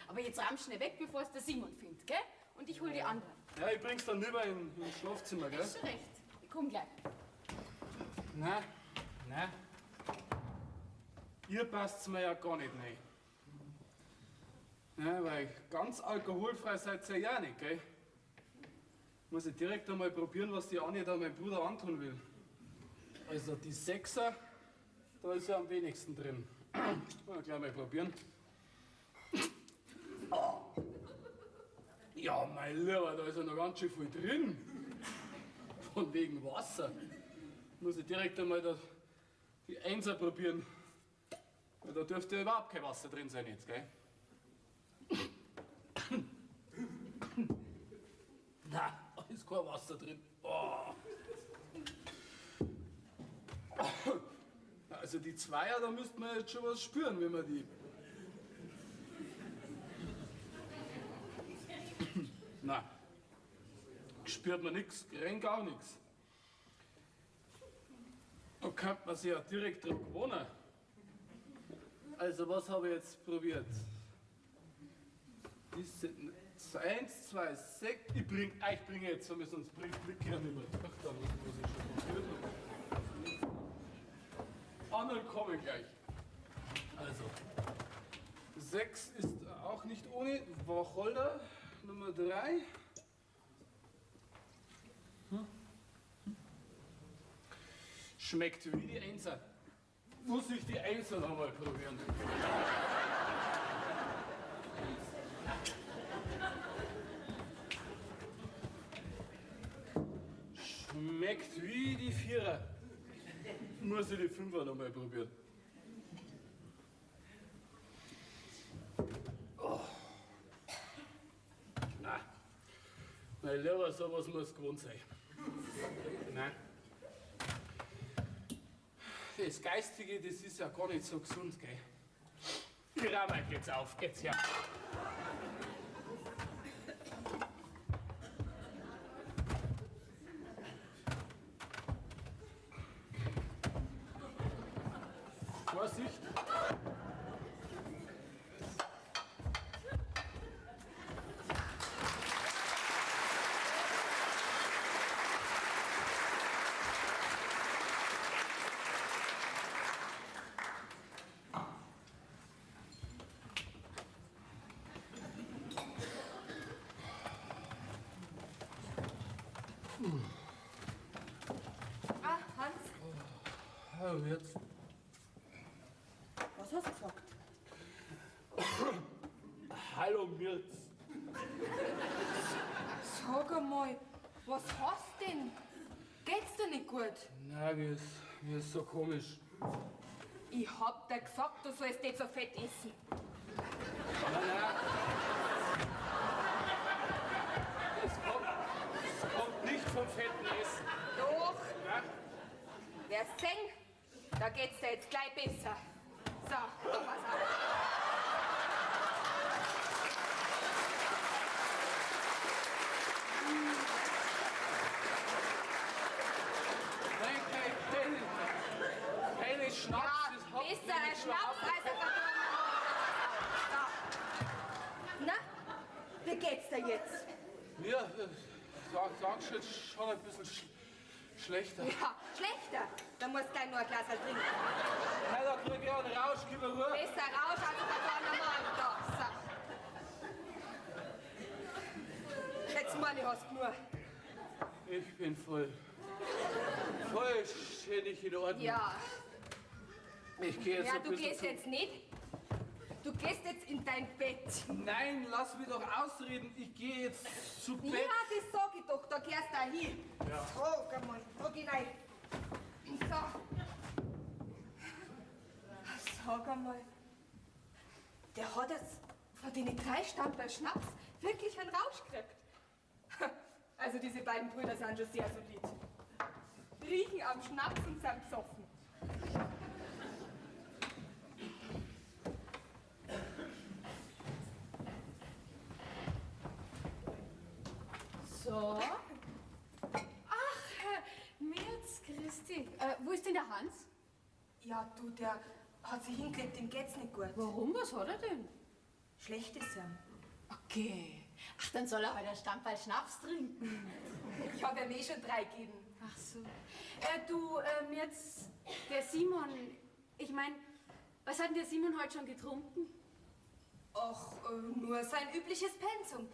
Aber jetzt ramm schnell weg, bevor es der Simon findet, gell? Und ich hol die anderen. Ja, ich bring's dann rüber ins Schlafzimmer, gell? Hast du recht. Ich komm gleich. Nein. Ihr passt's mir ja gar nicht rein. Ja, weil ganz alkoholfrei seid ihr ja nicht, gell? Muss ich direkt einmal probieren, was die Annie da meinem Bruder antun will. Also die 6er, da ist ja am wenigsten drin. Mal gleich mal probieren. Ja, mein Lieber, da ist ja noch ganz schön viel drin. Von wegen Wasser. Muss ich direkt einmal die 1er probieren. Weil da dürfte überhaupt kein Wasser drin sein jetzt, gell? Na, da ist kein Wasser drin. Oh. Also die 2er, da müsste man jetzt schon was spüren, wenn man die... Na, spürt man nichts, rein gar nichts. Da könnte man sich ja direkt dran gewohnen. Also was habe ich jetzt probiert? Diese 1, 2, 6. Ich bringe jetzt, sonst bringt Blick ja nicht mehr. Ach, da muss ich schon passiert. Anderen komme gleich. Also, 6 ist auch nicht ohne. Wacholder, Nummer 3. Schmeckt wie die Einser. Muss ich die Einser noch mal probieren. Schmeckt wie die Vierer. Muss ich die Fünfer noch mal probieren. Oh. Na, mein Lieber, sowas muss gewohnt sein. Nein. Das Geistige, das ist ja gar nicht so gesund, gell? Ich rahm euch jetzt auf, geht's her. Vorsicht! Ah, Hans, Hallo, jetzt. was hast du gesagt? Hallo, Mirz. Sag einmal, was hast du denn? Geht's dir nicht gut? Na, mir ist so komisch. Ich hab dir gesagt, du sollst nicht so fett essen. Na. Es kommt nicht vom fetten Essen. Doch, Na? wirst sehen, da geht's dir jetzt gleich besser. So, pass auf. Nein, keine Schnaps. Ja, das hat besser mir ein nicht Schnaps so als ein Karton. So. Na, wie geht's dir jetzt? Ja, sagst du jetzt schon ein bisschen schlechter. Ja, schlechter. Dann musst du gleich nur ein Glas trinken. Hey, da krieg ich einen Rausch, gib mir Ruhe. Besser raus als ein Karton normal. Da, so. Jetzt meine ich, hast genug. Ich bin vollständig in Ordnung. Ja, Ich gehe jetzt ja, ein du bisschen gehst zu... jetzt nicht. Du gehst jetzt in dein Bett. Nein, lass mich doch ausreden. Ich gehe jetzt zu Bett. Ja, das sag ich doch, da gehst du hin. Ja. So, komm mal, da geh rein. So. Sag einmal, der hat jetzt von den 3 Stamperl Schnaps wirklich einen Rausch gekriegt. Also diese beiden Brüder sind schon sehr solid. Riechen am Schnaps und sind besoffen. So. Ach, Mirz, Christi. Wo ist denn der Hans? Ja, du, der hat sich hingelegt, dem geht's nicht gut. Warum? Was hat er denn? Schlecht ist er. Okay. Ach, dann soll er heute ein Stammball Schnaps trinken. Ich habe ihm eh schon 3 gegeben. Ach so. Du, Mirz, der Simon, ich meine, was hat denn der Simon heute schon getrunken? Ach, nur sein übliches Pensum.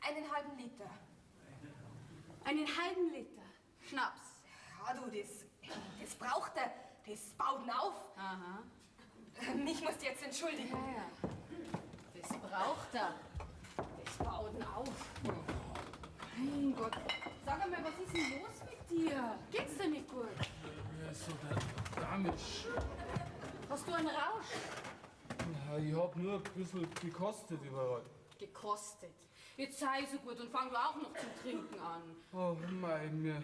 1,5 Liter. Einen halben Liter Schnaps. Ja, du, das braucht er. Das baut ihn auf. Aha. Mich musst du jetzt entschuldigen. Ja, ja. Das braucht er. Das baut ihn auf. Mein Gott. Sag einmal, was ist denn los mit dir? Geht's dir nicht gut? Mir ist so der Damisch. Hast du einen Rausch? Ja, ich hab nur ein bisschen gekostet überall. Gekostet. Jetzt sei so gut und fang du auch noch zum Trinken an. Oh mein, mir.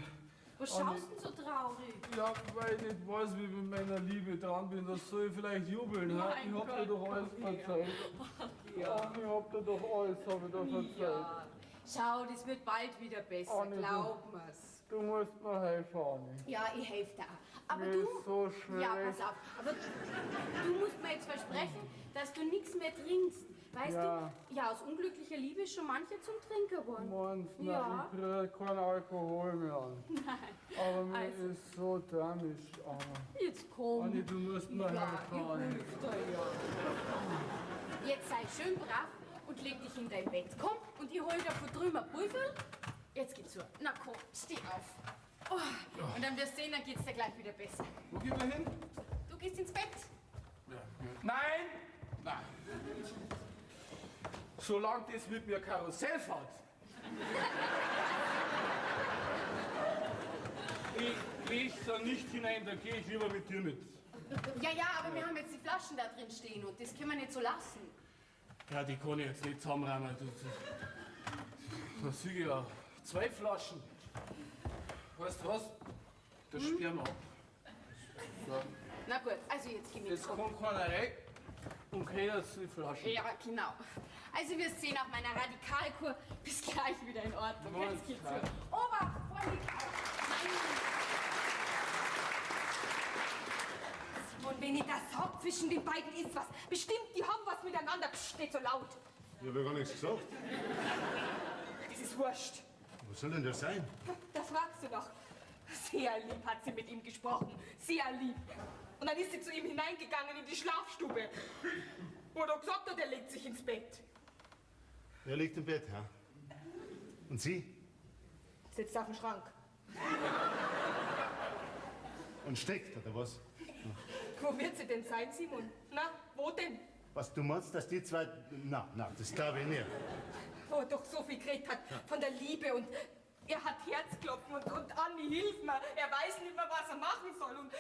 Was schaust du denn so traurig? Ja, weil ich nicht weiß, wie ich mit meiner Liebe dran bin. Das soll ich vielleicht jubeln, ha? Mein Ich hab dir Gott, doch alles verzeiht. Ja. Ich hab dir doch alles verzeiht. Ja. Schau, das wird bald wieder besser, Anni, glaub mir's. Du musst mir helfen, Anni. Ja, ich helfe dir auch. Aber Mir du, ist so schlecht. ja, pass auf, aber du musst mir jetzt versprechen, dass du nichts mehr trinkst. Weißt Ja. du, ja, aus unglücklicher Liebe ist schon mancher zum Trinker geworden. Mann, Ja. ich kriege keinen Alkohol mehr. Nein. Aber mir Also. ist so dämlich. Jetzt komm. Anni, du musst mir Ja, helfen, ich Anni. hilf dir, ja. Jetzt sei schön brav und leg dich in dein Bett. Komm, und ich hol dir von drüben ein Pulver. Jetzt geht's so. Na komm, steh auf. Oh, und dann wirst du sehen, dann geht's dir gleich wieder besser. Wo gehen wir hin? Du gehst ins Bett. Nein! Nein. Solange das mit mir Karussell fährt. Ich leg da nicht hinein, da gehe ich lieber mit dir mit. Ja, ja, aber wir haben jetzt die Flaschen da drin stehen und das können wir nicht so lassen. Ja, die kann ich jetzt nicht zusammenräumen. Da sehe ich ja 2 Flaschen. Weißt du was? Das sperren wir ab. So. Na gut, also jetzt geh mit. Das kann keiner rein und keiner zu die Flaschen. Ja, genau. Also wir sehen nach meiner Radikalkur bis gleich wieder in Ordnung. Jetzt geht's so. Obacht, Vorsicht! Nein! Und wenn ich das sag, zwischen den beiden ist was. Bestimmt, die haben was miteinander. Psst, nicht so laut. Ich habe ja gar nichts gesagt. Das ist wurscht. Was soll denn das sein? Das fragst du noch. Sehr lieb hat sie mit ihm gesprochen. Sehr lieb. Und dann ist sie zu ihm hineingegangen in die Schlafstube. Wo er gesagt hat, er legt sich ins Bett. Er liegt im Bett, ja. Und Sie? Sitzt auf dem Schrank. Und steckt, oder was? Wo wird sie denn sein, Simon? Na, wo denn? Was, du meinst, dass die zwei... Na, das glaube ich nicht. Wo er doch so viel geredet hat von der Liebe und er hat Herzklopfen und Anni hilft mir. Er weiß nicht mehr, was er machen soll und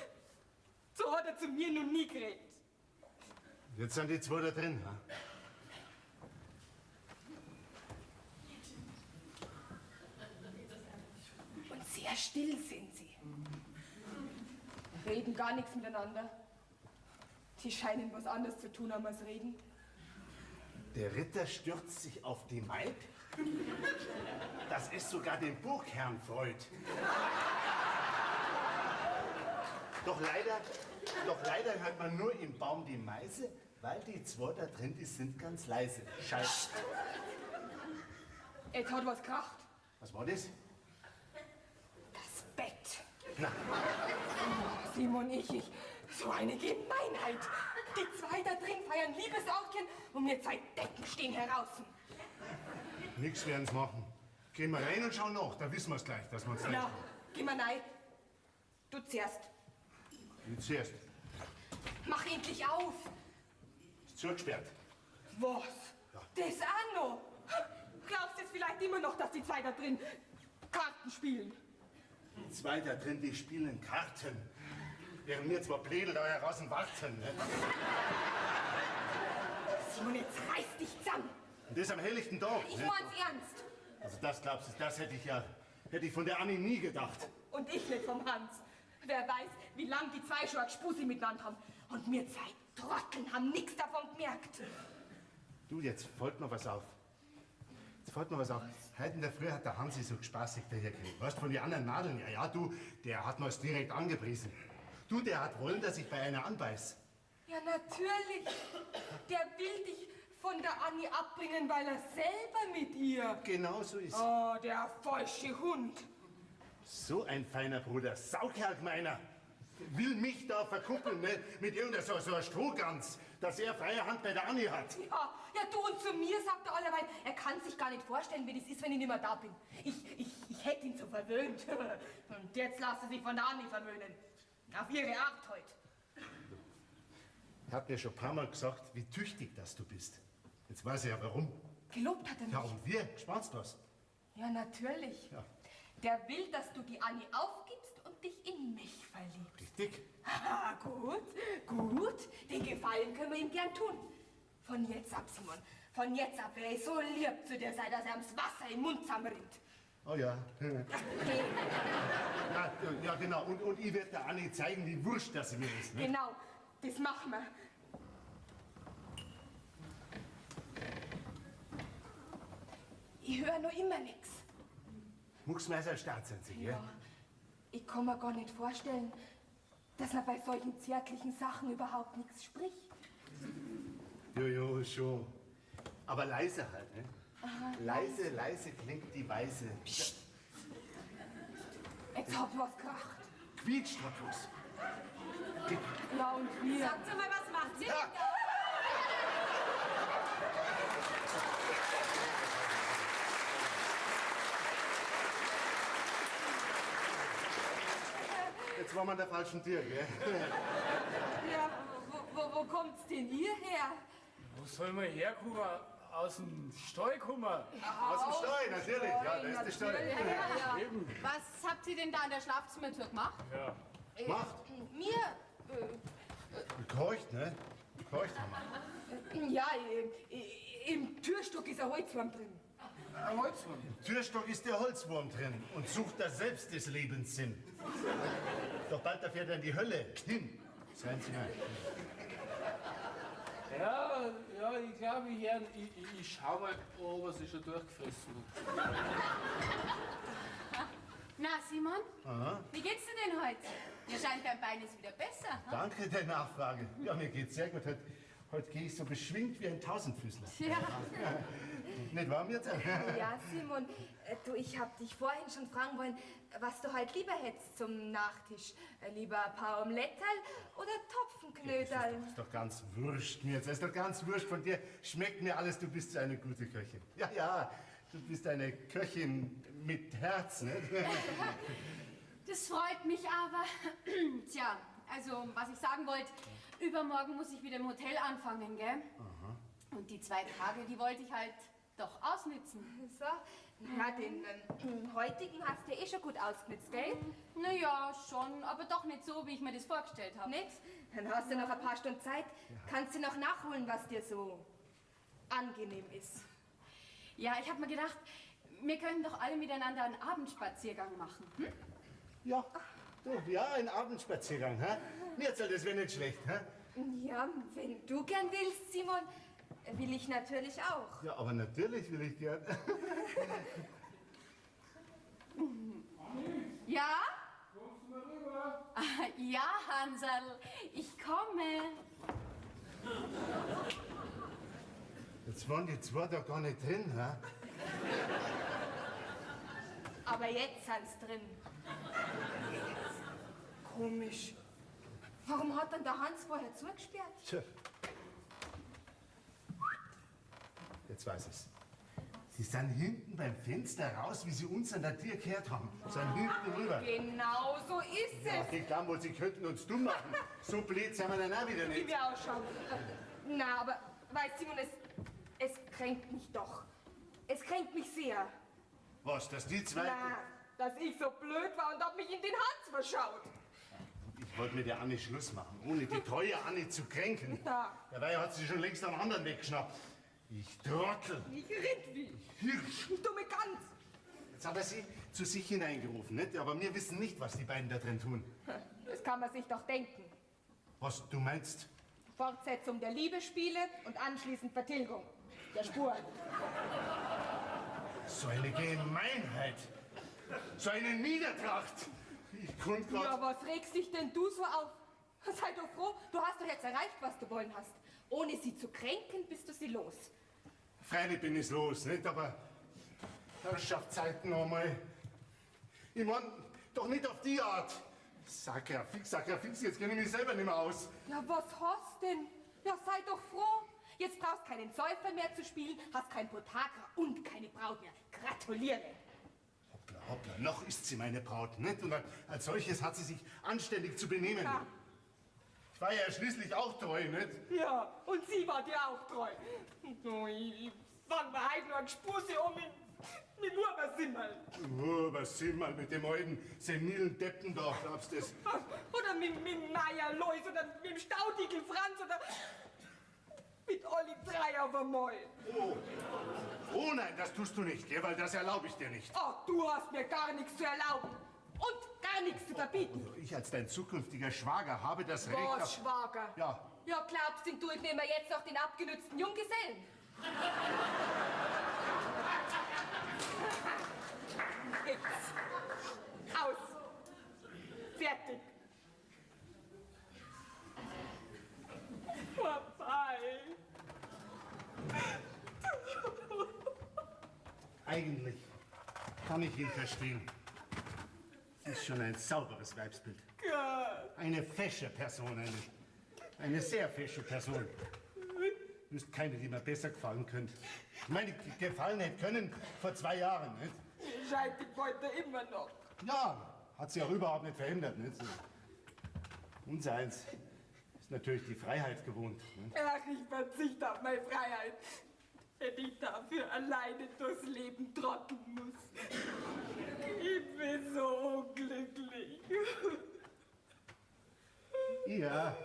so hat er zu mir noch nie geredet. Jetzt sind die zwei da drin, ha? Und sehr still sind sie. Reden gar nichts miteinander. Die scheinen was anderes zu tun haben als reden. Der Ritter stürzt sich auf die Maid? Das ist sogar dem Burgherrn Freud. Doch leider hört man nur im Baum die Meise, weil die zwei da drin, die sind ganz leise. Scheiße. Jetzt hat was kracht. Was war das? Das Bett. Na, Simon, ich. So eine Gemeinheit. Die zwei da drin feiern Liebesaugchen und wir zwei Decken stehen heraus. nix werden's machen. Gehen wir rein und schauen nach, da wissen wir's gleich, dass wir's Ja, geh mal rein. Du zuerst. Wie zuerst. Mach endlich auf. Ist zugesperrt. Was? Das auch noch? Glaubst du jetzt vielleicht immer noch, dass die zwei da drin Karten spielen? Die zwei da drin, die spielen Karten. Während wir zwei Plädel da heraus warten. Ne? Simon, jetzt reiß dich zusammen. Und das am helllichten Tag. Ich ne? mein's ernst. Also das glaubst du, das hätte ich von der Anni nie gedacht. Und ich nicht vom Hans. Wer weiß, wie lang die zwei schon Gspusi miteinander haben. Und wir zwei Trotteln haben nichts davon gemerkt. Du, jetzt fällt mir was auf. Heute in der Früh hat der Hansi so spaßig dahergeredet. Weißt von den anderen Nadeln? Ja, du, der hat mir's direkt angepriesen. Du, der hat wollen, dass ich bei einer anbeiß. Ja, natürlich. Der will dich von der Anni abbringen, weil er selber mit ihr. Genau so ist. Oh, der falsche Hund. So ein feiner Bruder, Saukerl meiner. Will mich da verkuppeln, ne? Mit irgendeiner so einer Strohgans, dass er freie Hand bei der Anni hat. Ja, du und zu mir sagt er allerweil, er kann sich gar nicht vorstellen, wie das ist, wenn ich nicht mehr da bin. Ich hätte ihn so verwöhnt. Und jetzt lasst er sich von der Anni verwöhnen. Auf ihre Art heute. Er hat mir schon ein paar Mal gesagt, wie tüchtig das du bist. Jetzt weiß ich ja warum. Gelobt hat er mich. Ja, und wir? Spannst das? Ja, natürlich. Ja. Der will, dass du die Anni aufgibst und dich in mich verliebst. Richtig? Haha, gut. Den Gefallen können wir ihm gern tun. Von jetzt ab, Simon, von jetzt ab wäre ich so lieb zu dir sein, dass er ams Wasser im Mund zusammenrinnt. Oh ja. Geh. Ja, genau. Und ich werde der Anni zeigen, wie wurscht das mir ist. Ne? Genau, das machen wir. Ich höre noch immer nichts. Mucksmeister Staat sind Sie, gell? Ja, ich kann mir gar nicht vorstellen, dass man bei solchen zärtlichen Sachen überhaupt nichts spricht. Jojo, schon. Aber leise halt, ne? Aha, leise, leise klingt die Weise. Psst. Jetzt hat was gemacht. Quietscht hat was. Ja, und wir? Sagt mal, was macht sie denn Ja. da? Jetzt waren wir an der falschen Tür, gell? Ja, wo kommt's denn ihr her? Wo soll man herkommen? Aus dem Stall kommen? Aus dem Stall, natürlich. Ja, da ist der Stall. Ja. Was habt ihr denn da an der Schlafzimmertür gemacht? Ja. Macht. Mir? Keucht, ne? Keucht haben wir. Ja, im Türstock ist ein Holzwurm drin. Ein Holzwurm. Im Türstock ist der Holzwurm drin und sucht da selbst des Lebens Sinn. Doch bald da fährt er in die Hölle hin. Seien Sie mal. Ja, ich glaube, ich schau mal, ob er sich schon durchgefressen hat. Na, Simon, Aha. wie geht's dir denn heute? Mir scheint, dein Bein ist wieder besser. Hm? Danke der Nachfrage. Ja, mir geht's sehr gut. Heute gehe ich so beschwingt wie ein Tausendfüßler. Ja. Nicht wahr, jetzt? Ja, Simon, du, ich hab dich vorhin schon fragen wollen, was du halt lieber hättest zum Nachtisch. Lieber ein paar Omeletterl oder Topfenknödel? Ist doch ganz wurscht mir jetzt. Das ist doch ganz wurscht. Von dir schmeckt mir alles. Du bist so eine gute Köchin. Ja, ja, du bist eine Köchin mit Herz, ne? Das freut mich aber. Tja, also, was ich sagen wollte, übermorgen muss ich wieder im Hotel anfangen, gell? Und die 2 Tage, die wollte ich halt doch ausnützen. So, na, den heutigen hast du ja eh schon gut ausgenutzt, gell? Naja, schon, aber doch nicht so, wie ich mir das vorgestellt habe. Nicht? Dann hast du noch ein paar Stunden Zeit. Kannst du noch nachholen, was dir so angenehm ist. Ja, ich habe mir gedacht, wir können doch alle miteinander einen Abendspaziergang machen. Hm? Ja, du, ja, ein Abendspaziergang, hä? Mir erzählt, das wäre nicht schlecht, hä? Ja, wenn du gern willst, Simon, will ich natürlich auch. Ja, aber natürlich will ich gern. Ja? Kommst du mal rüber? Ja, Hansel, ich komme. Jetzt waren die 2 da gar nicht drin, hä? Aber jetzt sind's drin. Komisch. Warum hat dann der Hans vorher zugesperrt? Tja. Jetzt weiß ich's. Sie sind hinten beim Fenster raus, wie sie uns an der Tür gehört haben. Sind hinten rüber. Genau so ist Ja, es. die glauben wohl, sie könnten uns dumm machen. So blöd sind wir dann auch wieder Wie nicht. wir ausschauen. Na, aber weißt Simon, es kränkt mich doch. Es kränkt mich sehr. Was, dass die 2... Na, dass ich so blöd war und hab mich in den Hans verschaut. Ich wollte mit der Anne Schluss machen, ohne die treue Anne zu kränken. Ja. Dabei hat sie schon längst einen anderen weggeschnappt. Ich Trottel. Ich Rindvieh. Hirsch. Ich dumme Gans. Jetzt hat er sie zu sich hineingerufen, nicht? Aber wir wissen nicht, was die beiden da drin tun. Das kann man sich doch denken. Was du meinst? Fortsetzung der Liebesspiele und anschließend Vertilgung der Spuren. So eine Gemeinheit. So eine Niedertracht. Ich konnte Ja, grad... was regst dich denn du so auf? Sei doch froh, du hast doch jetzt erreicht, was du wollen hast. Ohne sie zu kränken, bist du sie los. Freilich bin ich los, nicht? Aber Herrschaftszeiten einmal. Ich mein, doch nicht auf die Art. Sakrafix, jetzt kenne ich mich selber nicht mehr aus. Ja, was hast denn? Ja, sei doch froh. Jetzt brauchst keinen Säufer mehr zu spielen, hast kein Potagra und keine Braut mehr. Gratuliere. Hoppla, hoppla, noch ist sie meine Braut, nicht? Und als solches hat sie sich anständig zu benehmen. Ja. Ich war ja schließlich auch treu, nicht? Ja, und sie war dir auch treu. Oh, ich fang mal heute noch einen Spusi um mit Urbersimmel. Oh, was sind wir mit dem alten senilen Deppen da, glaubst du das? Oder mit Meier Lois oder mit dem Staudigel Franz oder mit Olli 3 auf einmal. Oh nein, das tust du nicht, gell? Weil das erlaube ich dir nicht. Ach, du hast mir gar nichts zu erlauben und gar nichts zu verbieten. Also ich als dein zukünftiger Schwager habe das Recht Was, auf... Schwager? Ja. Ja, glaubst du, du, ich nehme jetzt noch den abgenützten Junggesellen? Nix. Aus. Fertig. eigentlich kann ich ihn verstehen. Sie ist schon ein sauberes Weibsbild. Eine fesche Person, eine sehr fesche Person. Du bist keine, die mir besser gefallen könnte. Ich meine, gefallen hätte können vor 2 Jahren, nicht? Scheint die Beute immer noch. Ja, hat sich auch überhaupt nicht verändert, nicht? Unser eins ist natürlich die Freiheit gewohnt. Nicht? Ach, ich verzichte auf meine Freiheit, wenn ich dafür alleine durchs Leben trotten muss. Ich bin so unglücklich. Ja.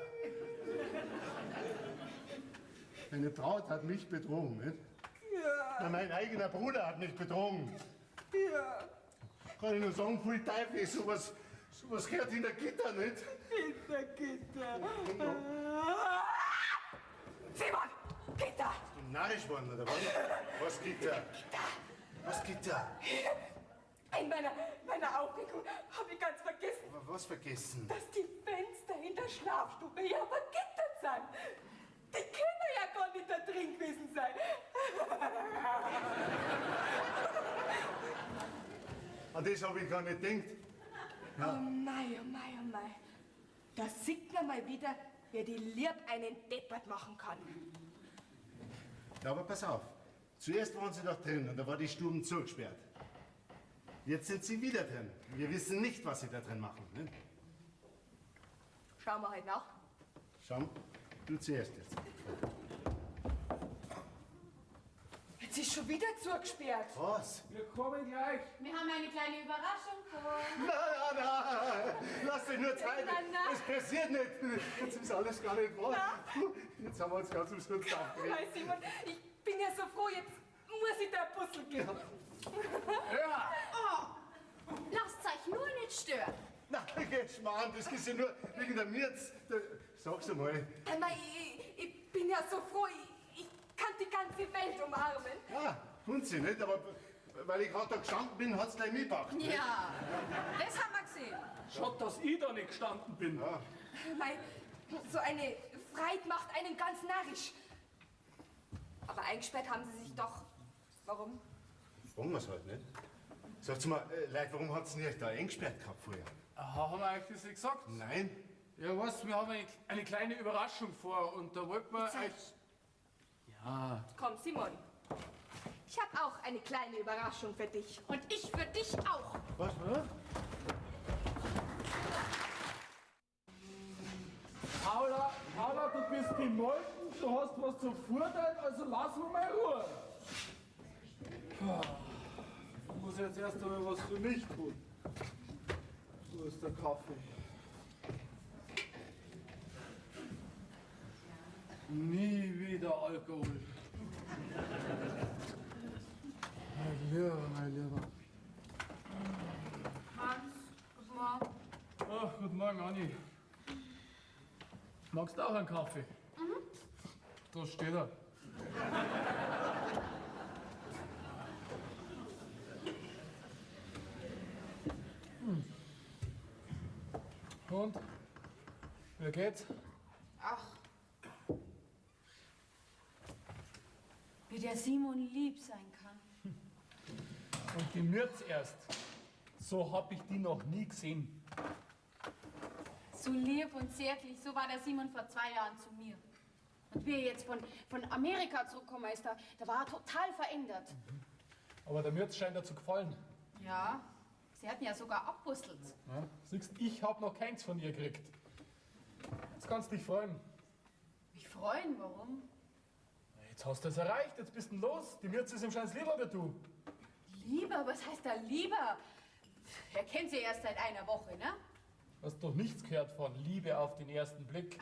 Meine Braut hat mich betrogen, nicht? Ja, Ja, mein eigener Bruder hat mich betrogen. ja, Kann ich nur sagen, viel Teufel, sowas gehört hinter Gitter, nicht? hinter Gitter. Simon, Gitter! Du narrisch worden, oder was? Was Gitter? Was Gitter? In meiner Aufregung habe ich ganz vergessen, Was vergessen? dass die Fenster in der Schlafstube ja vergittert sind. Die können ja gar nicht da drin gewesen sein. An das habe ich gar nicht gedacht. Oh mei, oh mei, oh mei. Da sieht man mal wieder, wer die lieb einen Deppert machen kann. Ja, aber pass auf. Zuerst waren sie doch drin und da war die Stuben zugesperrt. Jetzt sind sie wieder drin. Wir wissen nicht, was sie da drin machen. Ne? Schauen wir halt nach. Schau, du zuerst jetzt. Jetzt ist schon wieder zugesperrt. Was? Wir kommen gleich. Wir haben eine kleine Überraschung vor. Na, lass dich nur Zeit. Na, na. Es passiert nicht. Jetzt ist alles gar nicht wahr. Jetzt haben wir uns ganz umsonst aufgeregt. Mei, Simon, ich bin ja so froh, jetzt muss ich da ein Puzzle geben. Oh, lasst euch nur nicht stören. Na, Geschmarrn, das ist ja nur wegen der Mirz. Sag's einmal. Mei, ich bin ja so froh, ich kann die ganze Welt umarmen. Ja, tun sie nicht, aber weil ich gerade da gestanden bin, hat's gleich mitgebracht. Ja, das haben wir gesehen. Schaut, dass ich da nicht gestanden bin. Mei, so eine Freit macht einen ganz narrisch. Aber eingesperrt haben sie sich doch. Warum? Fragen wir's halt nicht. Sagt's mal, Leute, warum hat's denn euch da eingesperrt gehabt vorher? Aha, haben wir euch das nicht gesagt? Nein? Ja, was? Wir haben eine kleine Überraschung vor und da wollten wir euch. Ja. Komm, Simon. Ich habe auch eine kleine Überraschung für dich. Und ich für dich auch. Was? Paula, du bist gemolken, du hast was zu fordern, also lass mir mal Ruhe. Ich muss jetzt erst einmal was für mich tun. So ist der Kaffee. Nie wieder Alkohol. Mein Lieber. Hans, guten Morgen. Ach, guten Morgen, Anni. Magst du auch einen Kaffee? Da steht er. Und? Wie geht's? Ach. Wie der Simon lieb sein kann. Und die Mürz erst. So hab ich die noch nie gesehen. So lieb und zärtlich, so war der Simon vor 2 Jahren zu mir. Und wie er jetzt von Amerika zurückgekommen ist, da war er total verändert. Aber der Mürz scheint dir zu gefallen. Ja, sie hatten ja sogar abbustelt. Ja? Siehst, ich hab noch keins von ihr gekriegt. Jetzt kannst du dich freuen. Mich freuen, warum? Jetzt hast du es erreicht, jetzt bist du los. Die Mürz ist ihm scheinbar lieber wie du. Lieber? Was heißt da lieber? Er kennt sie erst seit einer Woche, ne? Hast doch nichts gehört von Liebe auf den ersten Blick.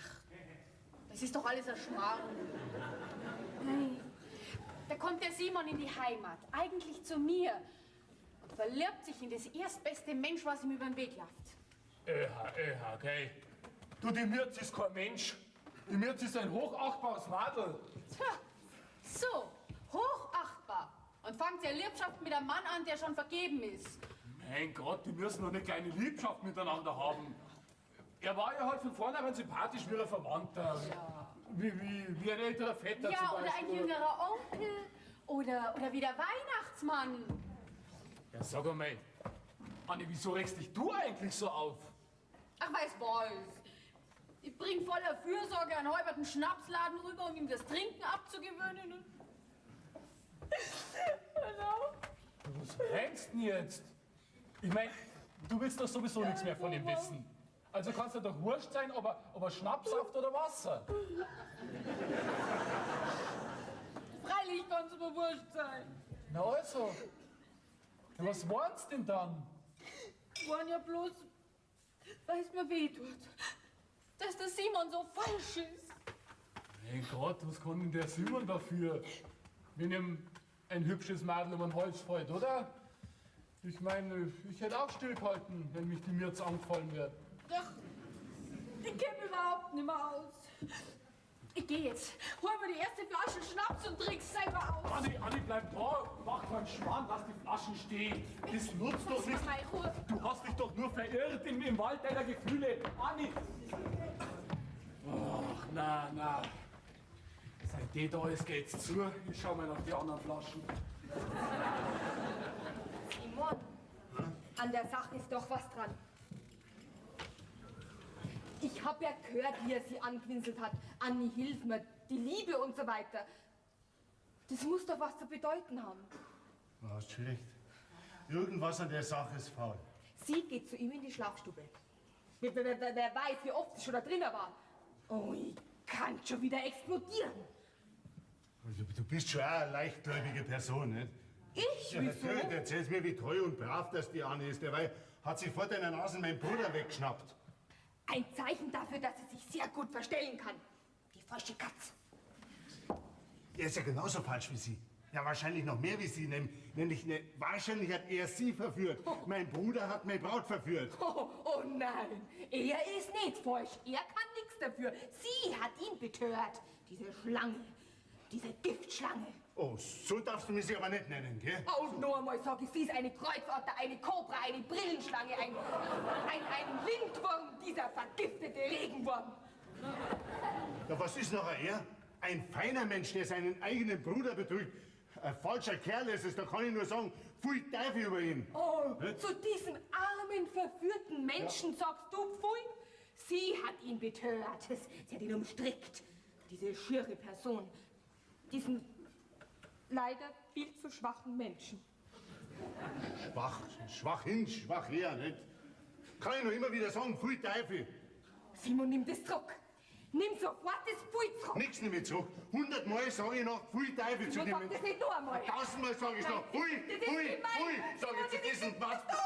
Das ist doch alles ein Schmarrn. Nein. Da kommt der Simon in die Heimat, eigentlich zu mir. Und verliebt sich in das erstbeste Mensch, was ihm über den Weg läuft. Okay. Du, die Mürz ist kein Mensch. Die Mürz ist ein hochachtbares Madel. Tja, so, hochachtbar. Und fangt ja Liebschaft mit einem Mann an, der schon vergeben ist. Mein Gott, die müssen doch eine kleine Liebschaft miteinander haben. Er war ja halt von vornherein sympathisch wie ein Verwandter. Ja. Wie ein älterer Vetter Ja, zum oder ein Beispiel. jüngerer Onkel Oder wie der Weihnachtsmann. Ja, sag einmal, Anni, wieso regst dich du eigentlich so auf? Ach, weiß. Ich bring voller Fürsorge einen halberten Schnapsladen rüber, um ihm das Trinken abzugewöhnen. Genau. Was meinst du denn jetzt? Ich mein, du willst doch sowieso nichts mehr von ihm wissen. Also kannst du doch wurscht sein, ob er Schnappsaft oder Wasser. Freilich kann's mir wurscht sein. Na also, ja, was warn's denn dann? Waren ja bloß, weil es mir wehtut, dass der Simon so falsch ist. Mein Gott, was kann denn der Simon dafür, wenn ihm ein hübsches Mädel um den Hals fällt, oder? Ich meine, ich hätte auch stillgehalten, wenn mich die Mirz angefallen wäre. Ach, ich kenn mich überhaupt nicht mehr aus. Ich geh jetzt, hol mir die erste Flasche Schnaps und trink's selber aus. Anni, bleib da, mach keinen Schmarrn, lass die Flaschen stehen. Das nutzt doch Lass nichts. mal Ruhe. Du hast dich doch nur verirrt im Wald deiner Gefühle. Anni! Ach, na. Seit die da ist, geht's zu. Ich schau mal nach die anderen Flaschen. Simon, an der Sache ist doch was dran. Ich hab ja gehört, wie er sie angewinselt hat. Anni, hilf mir, die Liebe und so weiter. Das muss doch was zu bedeuten haben. Du hast schon recht. Irgendwas an der Sache ist faul. Sie geht zu ihm in die Schlafstube. Wer weiß, wie oft sie schon da drinnen war. Oh, ich kann schon wieder explodieren. Du bist schon auch eine leichtgläubige Person, nicht? Ich? Ja, Wieso? natürlich, erzähl's mir, wie treu und brav das die Anne ist. Derweil hat sie vor deiner Nase meinen Bruder weggeschnappt. Ein Zeichen dafür, dass sie sich sehr gut verstellen kann. Die falsche Katz. Er ist ja genauso falsch wie sie. Ja, wahrscheinlich noch mehr wie sie. Wahrscheinlich hat er sie verführt. Mein Bruder hat meine Braut verführt. Oh nein, er ist nicht falsch. Er kann nichts dafür. Sie hat ihn betört. Diese Schlange. Diese Giftschlange. Oh, so darfst du mich sie aber nicht nennen, gell? Und noch einmal sag ich, sie ist eine Kreuzotter, eine Kobra, eine Brillenschlange, ein Lindwurm, dieser vergiftete Regenwurm. Ja, was ist noch er? Ein feiner Mensch, der seinen eigenen Bruder betrügt. Ein falscher Kerl ist es, da kann ich nur sagen, pfui Teufel über ihn. Oh, zu diesem armen, verführten Menschen sagst du pfui? Sie hat ihn betört. Sie hat ihn umstrickt. Diese schiere Person. Diesen leider viel zu schwachen Menschen. Schwach hin, schwach her, nicht? Kann ich nur immer wieder sagen, pfui Teufel. Simon, nimm das zurück. Nimm sofort das Pfui zurück. Nix nicht mehr zurück. 100-mal sage ich noch, pfui Teufel zu Simon, dem sag Menschen. das nicht nur einmal. 1000-mal sage ich noch, Nein, pfui, das ist pfui, gemein. pfui, sag ich zu Simon, diesem das was. ist doch.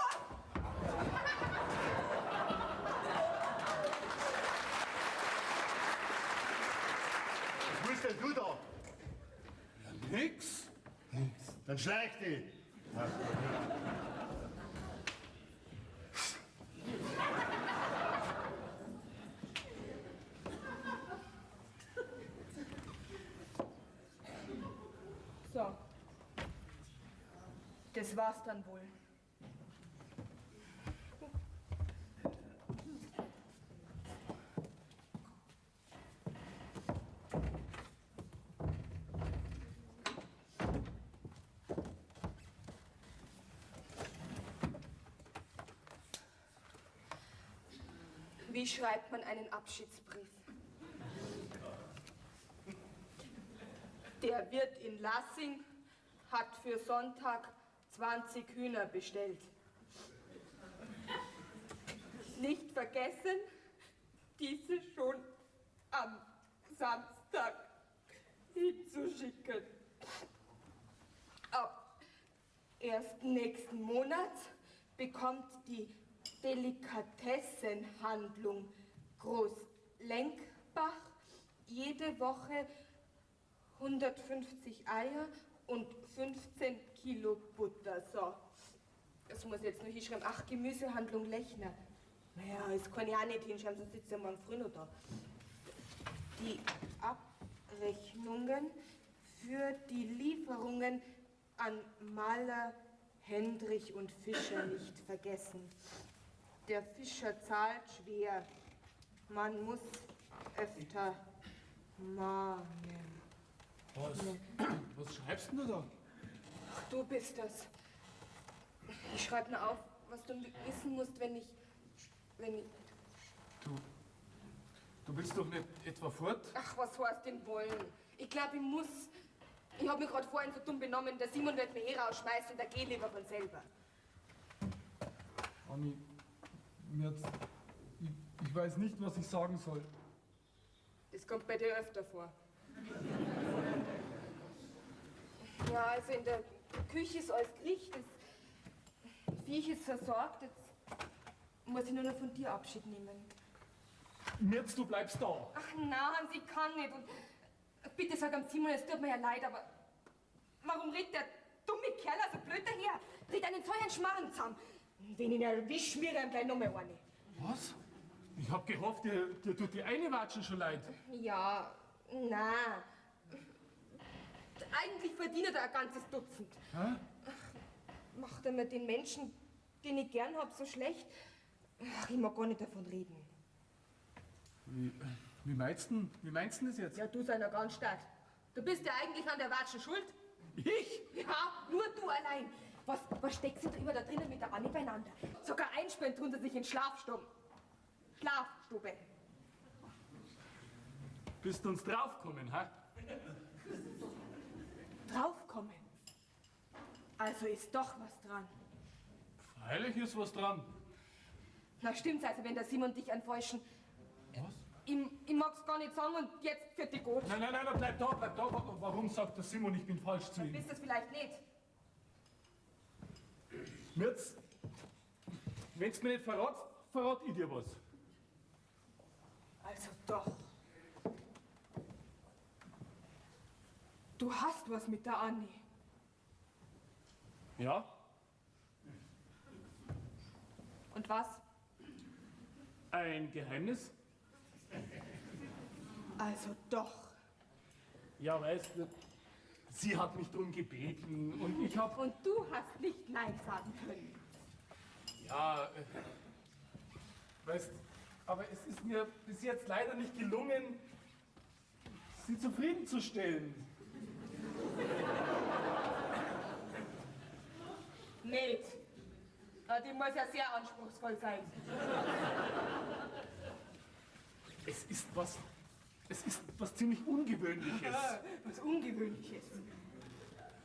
Was willst denn du da? Nix? Dann schleich dich. So. Das war's dann wohl. Wie schreibt man einen Abschiedsbrief? Der Wirt in Lassing hat für Sonntag 20 Hühner bestellt. Nicht vergessen, diese schon am Samstag hinzuschicken. Ab 1. nächsten Monats bekommt die Delikatessenhandlung Groß-Lenkbach jede Woche 150 Eier und 15 Kilo Butter. So, das muss ich jetzt nur hinschreiben. Ach, Gemüsehandlung Lechner. Naja, das kann ich auch nicht hinschreiben, sonst sitzt er morgen früh noch da. Die Abrechnungen für die Lieferungen an Maler Hendrich und Fischer nicht vergessen. Der Fischer zahlt schwer. Man muss öfter mahnen. Was schreibst denn du da? Ach, du bist das. Ich schreibe nur auf, was du wissen musst, wenn ich... Du willst doch nicht etwa fort? Ach, was heißt denn wollen? Ich glaube, ich muss... Ich habe mich gerade vorhin so dumm benommen, der Simon wird mir hier rausschmeißen und der geht lieber von selber. Anni, ich weiß nicht, was ich sagen soll. Das kommt bei dir öfter vor. Ja, also in der Küche ist alles gerichtet. Das Viech ist versorgt. Jetzt muss ich nur noch von dir Abschied nehmen. Mirz, du bleibst da. Ach nein, sie kann nicht. Und bitte sag am Simon, es tut mir ja leid, aber warum redet der dumme Kerl so blöd daher? Dreht einen solchen Schmarrn zusammen. Wenn ich ihn erwisch, schmiert er ihm gleich noch mal eine. Was? Ich hab gehofft, dir tut die eine Watschen schon leid. Ja, na. Eigentlich verdient er ein ganzes Dutzend. Hä? Macht er mir den Menschen, den ich gern hab, so schlecht? Ach, ich mag gar nicht davon reden. Wie meinst du das jetzt? Ja, du sei noch ganz stark. Du bist ja eigentlich an der Watschen schuld. Ich? Ja, nur du allein. Was steckst du da über da drinnen mit der Anni beieinander? Sogar einsperren tun sie sich in Schlafstube. Bist du uns draufgekommen, hä? Draufkommen. Also ist doch was dran. Freilich ist was dran. Na stimmt's also, wenn der Simon dich anfeuschen. Was? Ich mag's gar nicht sagen und jetzt für die gut. Nein, bleib da. Warum sagt der Simon, ich bin falsch zu ihm? Bist das vielleicht nicht? Mirz, wenn's mir nicht verrat ich dir was. Also doch. Du hast was mit der Anni. Ja? Und was? Ein Geheimnis? Also doch. Ja, weißt du, sie hat mich drum gebeten und ich hab... Und du hast nicht Nein sagen können. Ja, weißt, aber es ist mir bis jetzt leider nicht gelungen, sie zufriedenzustellen. Nicht. Na, die muss ja sehr anspruchsvoll sein. Es ist was ziemlich Ungewöhnliches. Was Ungewöhnliches.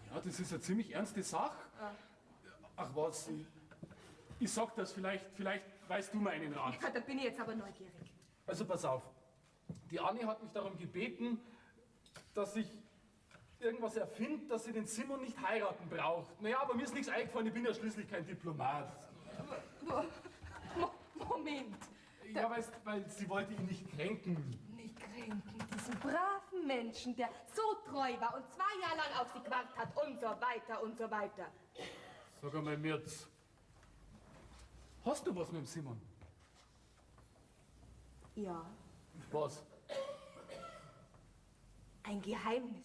Ja, das ist eine ziemlich ernste Sache. Ach was, ich sag das, vielleicht weißt du mir einen Rat. Ja, da bin ich jetzt aber neugierig. Also pass auf, die Anni hat mich darum gebeten, dass ich irgendwas erfinde, dass sie den Simon nicht heiraten braucht. Naja, aber mir ist nichts eingefallen, ich bin ja schließlich kein Diplomat. Moment. Ja, weißt, weil sie wollte ihn nicht kränken. Nicht kränken, diesen braven Menschen, der so treu war und 2 Jahre lang auf sie gewartet hat und so weiter und so weiter. Sag einmal, Mirz, hast du was mit dem Simon? Ja, Was? ein Geheimnis.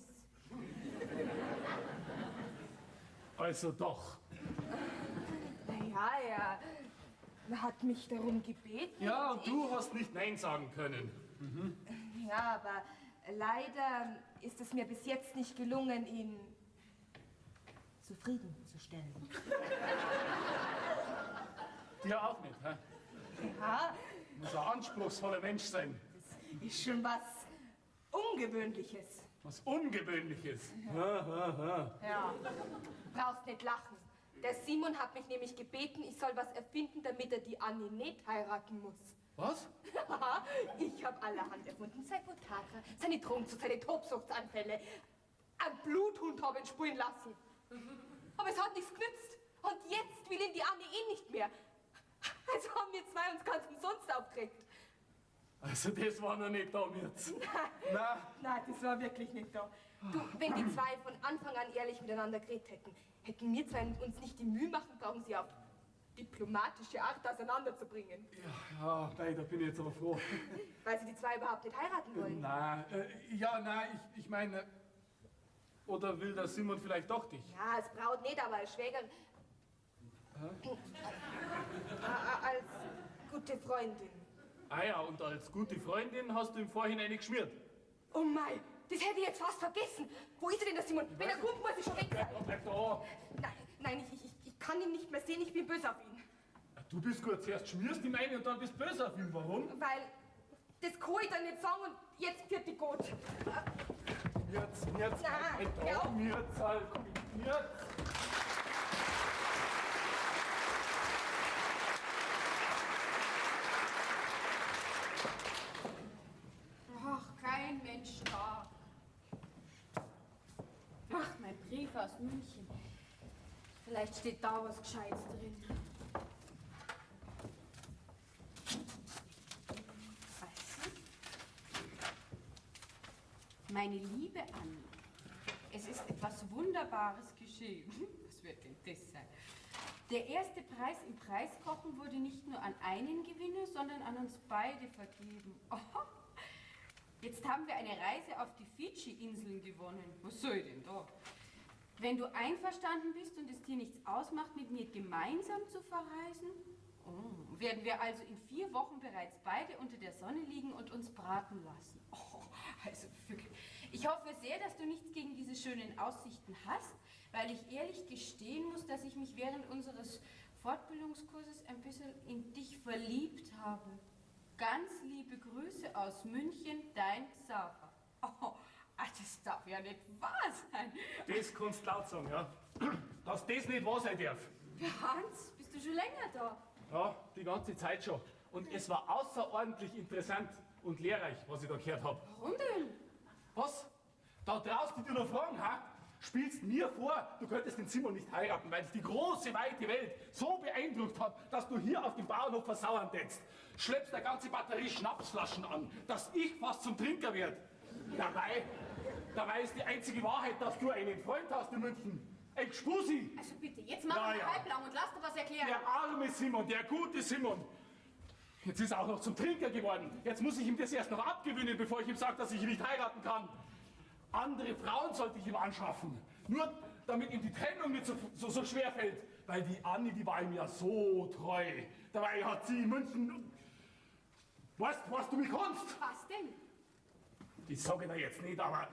Also doch. Naja, er hat mich darum gebeten. Ja, und du hast nicht Nein sagen können. Ja, aber leider ist es mir bis jetzt nicht gelungen, ihn zufriedenzustellen. Dir auch nicht, hä? Ja, Muss ein anspruchsvoller Mensch sein. das ist schon was Ungewöhnliches. Was Ungewöhnliches. Ja, brauchst nicht lachen. Der Simon hat mich nämlich gebeten, ich soll was erfinden, damit er die Anni nicht heiraten muss. Was? Ich habe allerhand erfunden. Sein Botagra, seine Trunksucht, seine Tobsuchtsanfälle. Ein Bluthund habe ihn spulen lassen. Aber es hat nichts genützt. Und jetzt will ihn die Anni eh nicht mehr. Also haben wir 2 uns ganz umsonst aufgeregt. Also das war noch nicht da, Mirz. Nein. Nein, das war wirklich nicht da. Du, wenn die 2 von Anfang an ehrlich miteinander geredet hätten wir 2 uns nicht die Mühe machen brauchen, sie auf diplomatische Art auseinanderzubringen. Ja, nein, da bin ich jetzt aber froh. Weil sie die 2 überhaupt nicht heiraten wollen. Nein, ich meine, oder will der Simon vielleicht doch dich? Ja, als Braut nicht, aber als Schwäger. Als gute Freundin. Ah ja, und als gute Freundin hast du im Vorhinein geschmiert. Oh mein, das hätte ich jetzt fast vergessen. Wo ist er denn, der Simon? Wenn er kommt, muss ich schon weg sein. Bleib da. Nein, ich kann ihn nicht mehr sehen, ich bin böse auf ihn. Du bist gut, zuerst schmierst ihm ein und dann bist böse auf ihn. Warum? Weil, das kann ich dann nicht sagen und jetzt wird die gut. Jetzt, Nein, hör auf. jetzt halt, jetzt. Ach, kein Mensch da. Ach, mein Brief aus München. Vielleicht steht da was Gescheites drin. Also, meine liebe Annie, es ist etwas Wunderbares geschehen. Was wird denn das sein? Der erste Preis im Preiskochen wurde nicht nur an einen Gewinner, sondern an uns beide vergeben. Oh, jetzt haben wir eine Reise auf die Fidschi-Inseln gewonnen. Was soll denn da? Wenn du einverstanden bist und es dir nichts ausmacht, mit mir gemeinsam zu verreisen, werden wir also in 4 Wochen bereits beide unter der Sonne liegen und uns braten lassen. Oh, also wirklich. Ich hoffe sehr, dass du nichts gegen diese schönen Aussichten hast, weil ich ehrlich gestehen muss, dass ich mich während unseres Fortbildungskurses ein bisschen in dich verliebt habe. Ganz liebe Grüße aus München, dein Xaver. Oh, das darf ja nicht wahr sein. Das kannst du laut sagen, ja. Dass das nicht wahr sein darf. Ja, Hans, bist du schon länger da? Ja, die ganze Zeit schon. Und es war außerordentlich interessant und lehrreich, was ich da gehört habe. Warum denn? Was? Da traust du dir noch fragen, ha? Spielst mir vor, du könntest den Simon nicht heiraten, weil es die große, weite Welt so beeindruckt hat, dass du hier auf dem Bauernhof versauern tätst. Schleppst eine ganze Batterie Schnapsflaschen an, dass ich fast zum Trinker werde. Dabei ist die einzige Wahrheit, dass du einen Freund hast in München. Ein Gspusi. Also bitte, jetzt mach mal halblang und lass dir was erklären. Der arme Simon, der gute Simon. Jetzt ist er auch noch zum Trinker geworden. Jetzt muss ich ihm das erst noch abgewöhnen, bevor ich ihm sage, dass ich ihn nicht heiraten kann. Andere Frauen sollte ich ihm anschaffen. Nur damit ihm die Trennung nicht so schwer fällt. Weil die Anni, die war ihm ja so treu. Dabei hat sie in München... Weißt du, was du mich kannst? Was denn? Ich sage dir jetzt nicht, aber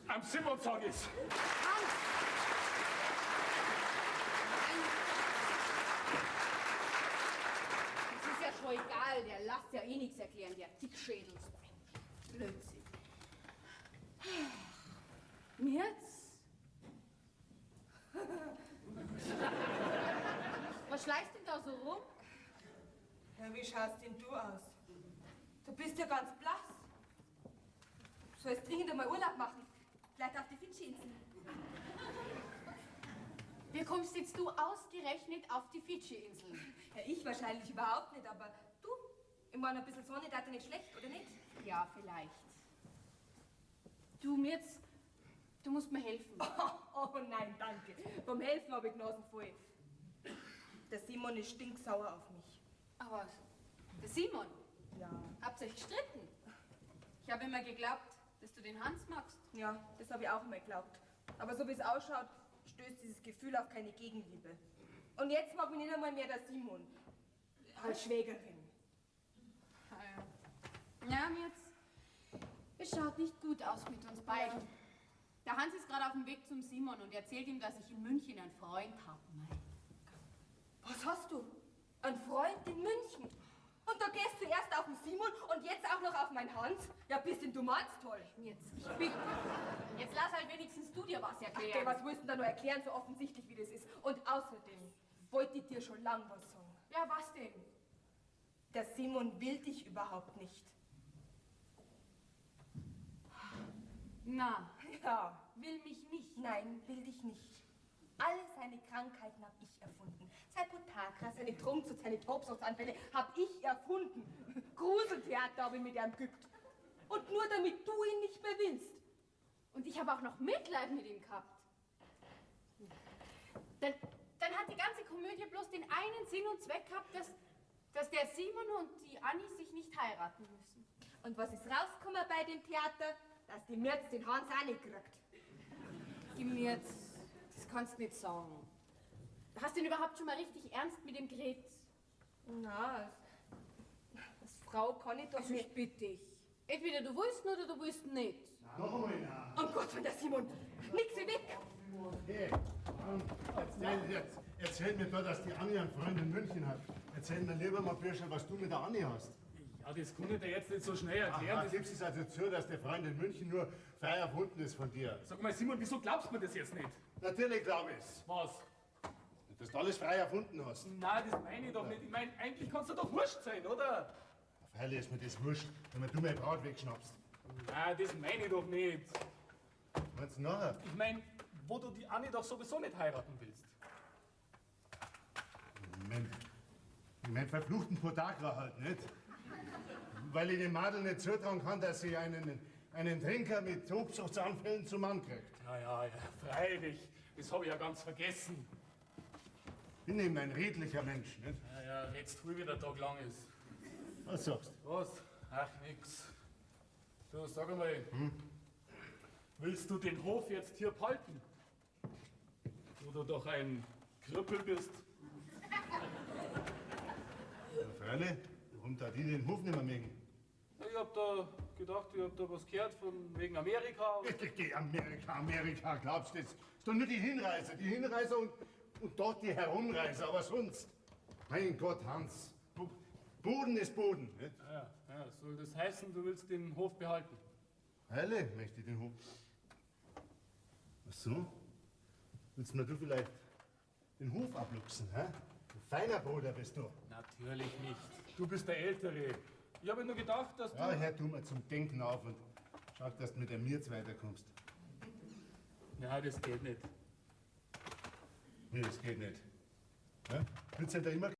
am Simon sag ich's. Hans! Das ist ja schon egal, der lasst ja eh nichts erklären, der Dickschädelsbein. Blödsinn. Mirz? Was schleichst denn da so rum? Ja, wie schaust denn du aus? Du bist ja ganz blass. Du sollst dringend einmal Urlaub machen. Vielleicht auf die Fidschi-Inseln. Wie kommst jetzt du ausgerechnet auf die Fidschi-Inseln? Ja, ich wahrscheinlich überhaupt nicht, aber du? Ich meine, ein bisschen Sonne tat dir nicht schlecht, oder nicht? Ja, vielleicht. Du, Mirz, du musst mir helfen. Oh nein, danke. Vom Helfen habe ich Nasen voll. Der Simon ist stinksauer auf mich. Aber der Simon, Ja. habt ihr euch gestritten? Ich habe immer geglaubt, dass du den Hans magst. Ja, das habe ich auch immer geglaubt. Aber so wie es ausschaut, stößt dieses Gefühl auf keine Gegenliebe. Und jetzt mag mich nicht einmal mehr der Simon. Als Schwägerin. Ja, Mirz, es schaut nicht gut aus mit uns beiden. Ja. Der Hans ist gerade auf dem Weg zum Simon und erzählt ihm, dass ich in München einen Freund habe. Was hast du? Ein Freund in München? Und da gehst du erst auf den Simon und jetzt auch noch auf meinen Hans? Ja, bist denn du meinst toll? Mirz, ich bitte. Jetzt lass halt wenigstens du dir was erklären. Okay, was willst du da nur erklären, so offensichtlich wie das ist? Und außerdem wollte ich dir schon lang was sagen. Ja, was denn? Der Simon will dich überhaupt nicht. Na, Ja. will mich nicht. Nein, will dich nicht. Alle seine Krankheiten habe ich erfunden. Sein Potagra, seine Trunksucht, seine Tobsuchtsanfälle habe ich erfunden. Gruseltheater habe ich mit ihm geübt. Und nur damit du ihn nicht mehr willst. Und ich habe auch noch Mitleid mit ihm gehabt. Dann hat die ganze Komödie bloß den einen Sinn und Zweck gehabt, dass der Simon und die Anni sich nicht heiraten müssen. Und was ist rausgekommen bei dem Theater? Dass die Mirz den Hans auch nicht kriegt. Gib mir jetzt, das kannst du nicht sagen. Hast du denn überhaupt schon mal richtig ernst mit dem geredet? Na, als Frau kann ich doch Also ich nicht. bitte dich. Entweder du willst ihn oder du willst nicht. Na, Noch einmal nein. Oh Gott, von der Simon. Nix wie weg. Hey, erzähl mir da, dass die Anni einen Freund in München hat. Erzähl mir lieber mal, Bürscher, was du mit der Anni hast. Ja, das kann ich dir jetzt nicht so schnell erklären. Aha, gibst es also zu, dass der Freund in München nur frei erfunden ist von dir? Sag mal, Simon, wieso glaubst du mir das jetzt nicht? Natürlich glaube ich's. Was? Dass du alles frei erfunden hast. Nein, das meine ich doch nicht. Ich meine, eigentlich kannst du doch wurscht sein, oder? Freilich ist mir das wurscht, wenn du meine Braut wegschnappst. Nein, das meine ich doch nicht. Meinst du nachher? Ich meine, wo du die Anni doch sowieso nicht heiraten willst. Moment. Ich mein verfluchten Podagra halt nicht. Weil ich dem Madel nicht zutrauen kann, dass sie einen Trinker mit Tobsuchtsanfällen zum Mann kriegt. Ja, freilich. Das habe ich ja ganz vergessen. Ich bin eben ein redlicher Mensch, nicht? Ja, redst früh, wie der Tag lang ist. Was sagst du? Was? Ach, nix. Du, sag einmal, willst du den Hof jetzt hier behalten? Wo du doch ein Krüppel bist? Ja, freilich. Warum da die den Hof nicht mehr mögen? Ich hab da gedacht, ich hab da was gehört von wegen Amerika. Amerika, glaubst du das? Ist doch nur die Hinreise und dort die Herumreise, aber sonst. Mein Gott, Hans, Boden ist Boden. Nicht? Ja, soll das heißen, du willst den Hof behalten? Heile, möchte ich den Hof. Ach so? Willst mir du vielleicht den Hof abluchsen, hä? Ein feiner Bruder bist du. Natürlich nicht. Du bist der Ältere. Ich habe nur gedacht, dass du... Ja, hör du mal zum Denken auf und schau, dass du mit der Mirz weiterkommst. Ja, das geht nicht. Nee, das geht nicht. Ja? Willst du da immer...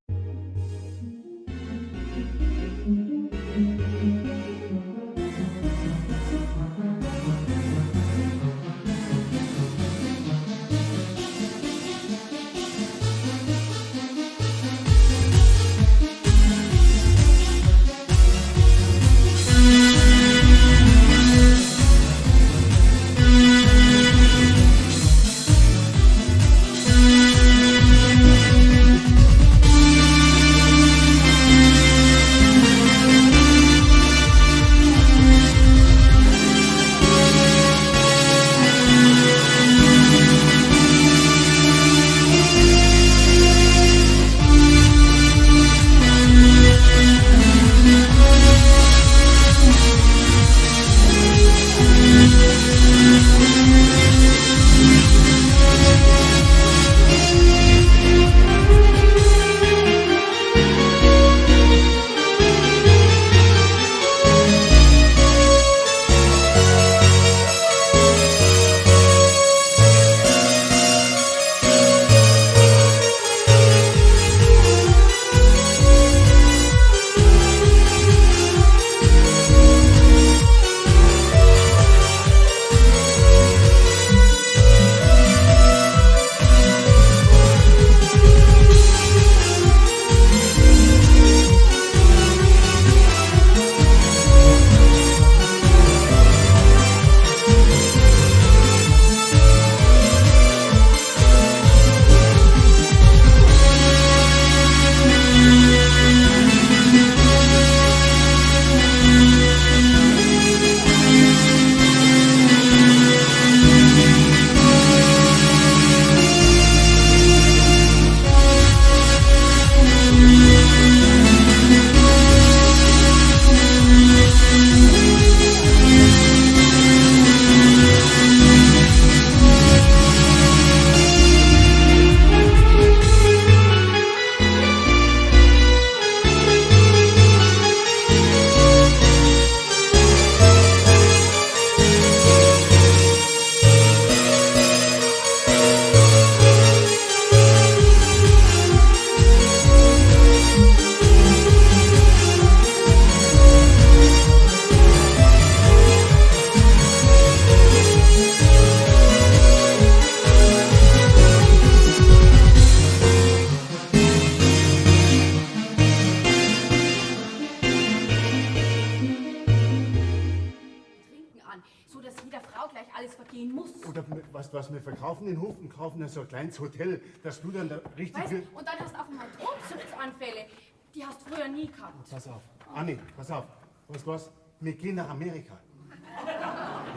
Was wir verkaufen den Hof und kaufen dann so ein kleines Hotel, dass du dann da richtig... Weißt, und dann hast du auf einmal Tobsuchtsanfälle. Die hast du früher nie gehabt. Pass auf. Anni, pass auf. Was? Wir gehen nach Amerika.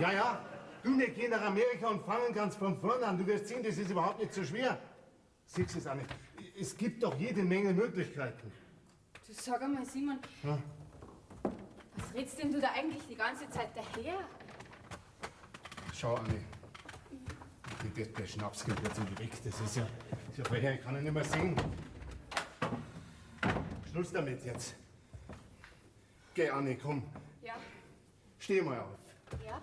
Ja, ja. Du, wir gehen nach Amerika und fangen ganz von vorne an. Du wirst sehen, das ist überhaupt nicht so schwer. Siehst du es auch nicht? Es gibt doch jede Menge Möglichkeiten. Du sag einmal, Simon, Ja. was redst denn du da eigentlich die ganze Zeit daher? Schau, Anni. Der Schnaps geht jetzt um die weg. Das ist ja vorher, ich kann ihn nicht mehr sehen. Schluss damit jetzt. Geh, Anni, komm. Ja, Steh mal auf. ja.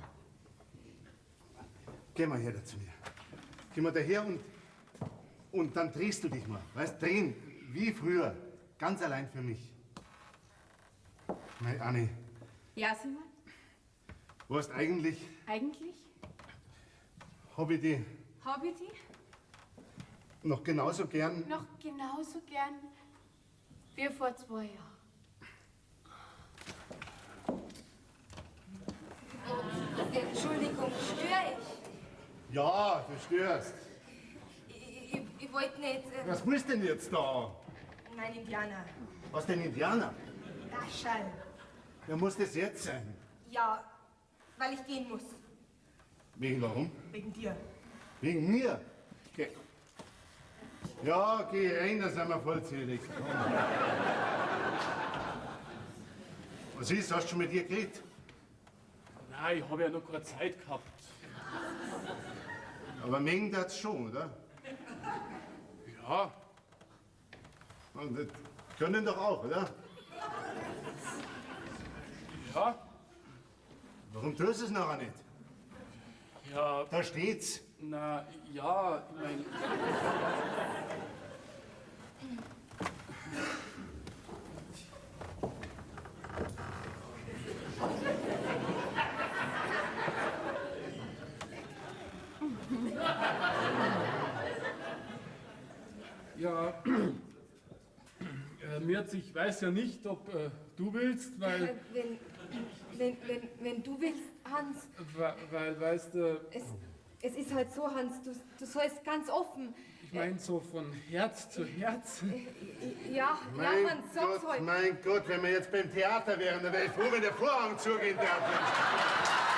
Geh mal her da zu mir. Geh mal daher und dann drehst du dich mal. Weißt, drehen, wie früher. Ganz allein für mich. Nein, Anni, Ja, Simon? weißt eigentlich, Eigentlich? hab ich die Hab ich die noch genauso gern. noch genauso gern wie vor 2 Jahren. Entschuldigung, störe ich? Ja, du störst. Ich wollte nicht. Was willst denn jetzt da? Nein, Indianer. Was denn Indianer? Raschall. Ja, muss das jetzt sein? Ja, weil ich gehen muss. Wegen warum? Wegen dir. Wegen mir? Geh. Ja, geh rein, da sind wir vollzählig. Komm. Was ist, hast du schon mit dir geredet? Nein, ich habe ja noch keine Zeit gehabt. Aber mengen das schon, oder? Ja, Und das können doch auch, oder? ja, Warum tust du es nachher nicht? ja, Da steht's. na, ja, ich mein, ja, Mirz, ich weiß ja nicht, ob du willst, weil, Wenn du willst, Hans. weil, weißt du, Es ist halt so, Hans, du sollst ganz offen. ich meine so von Herz zu Herz. Ja, Hans, sag's halt. Mein Gott, wenn wir jetzt beim Theater wären, dann wäre ich froh, wenn der Vorhang zugehen darf.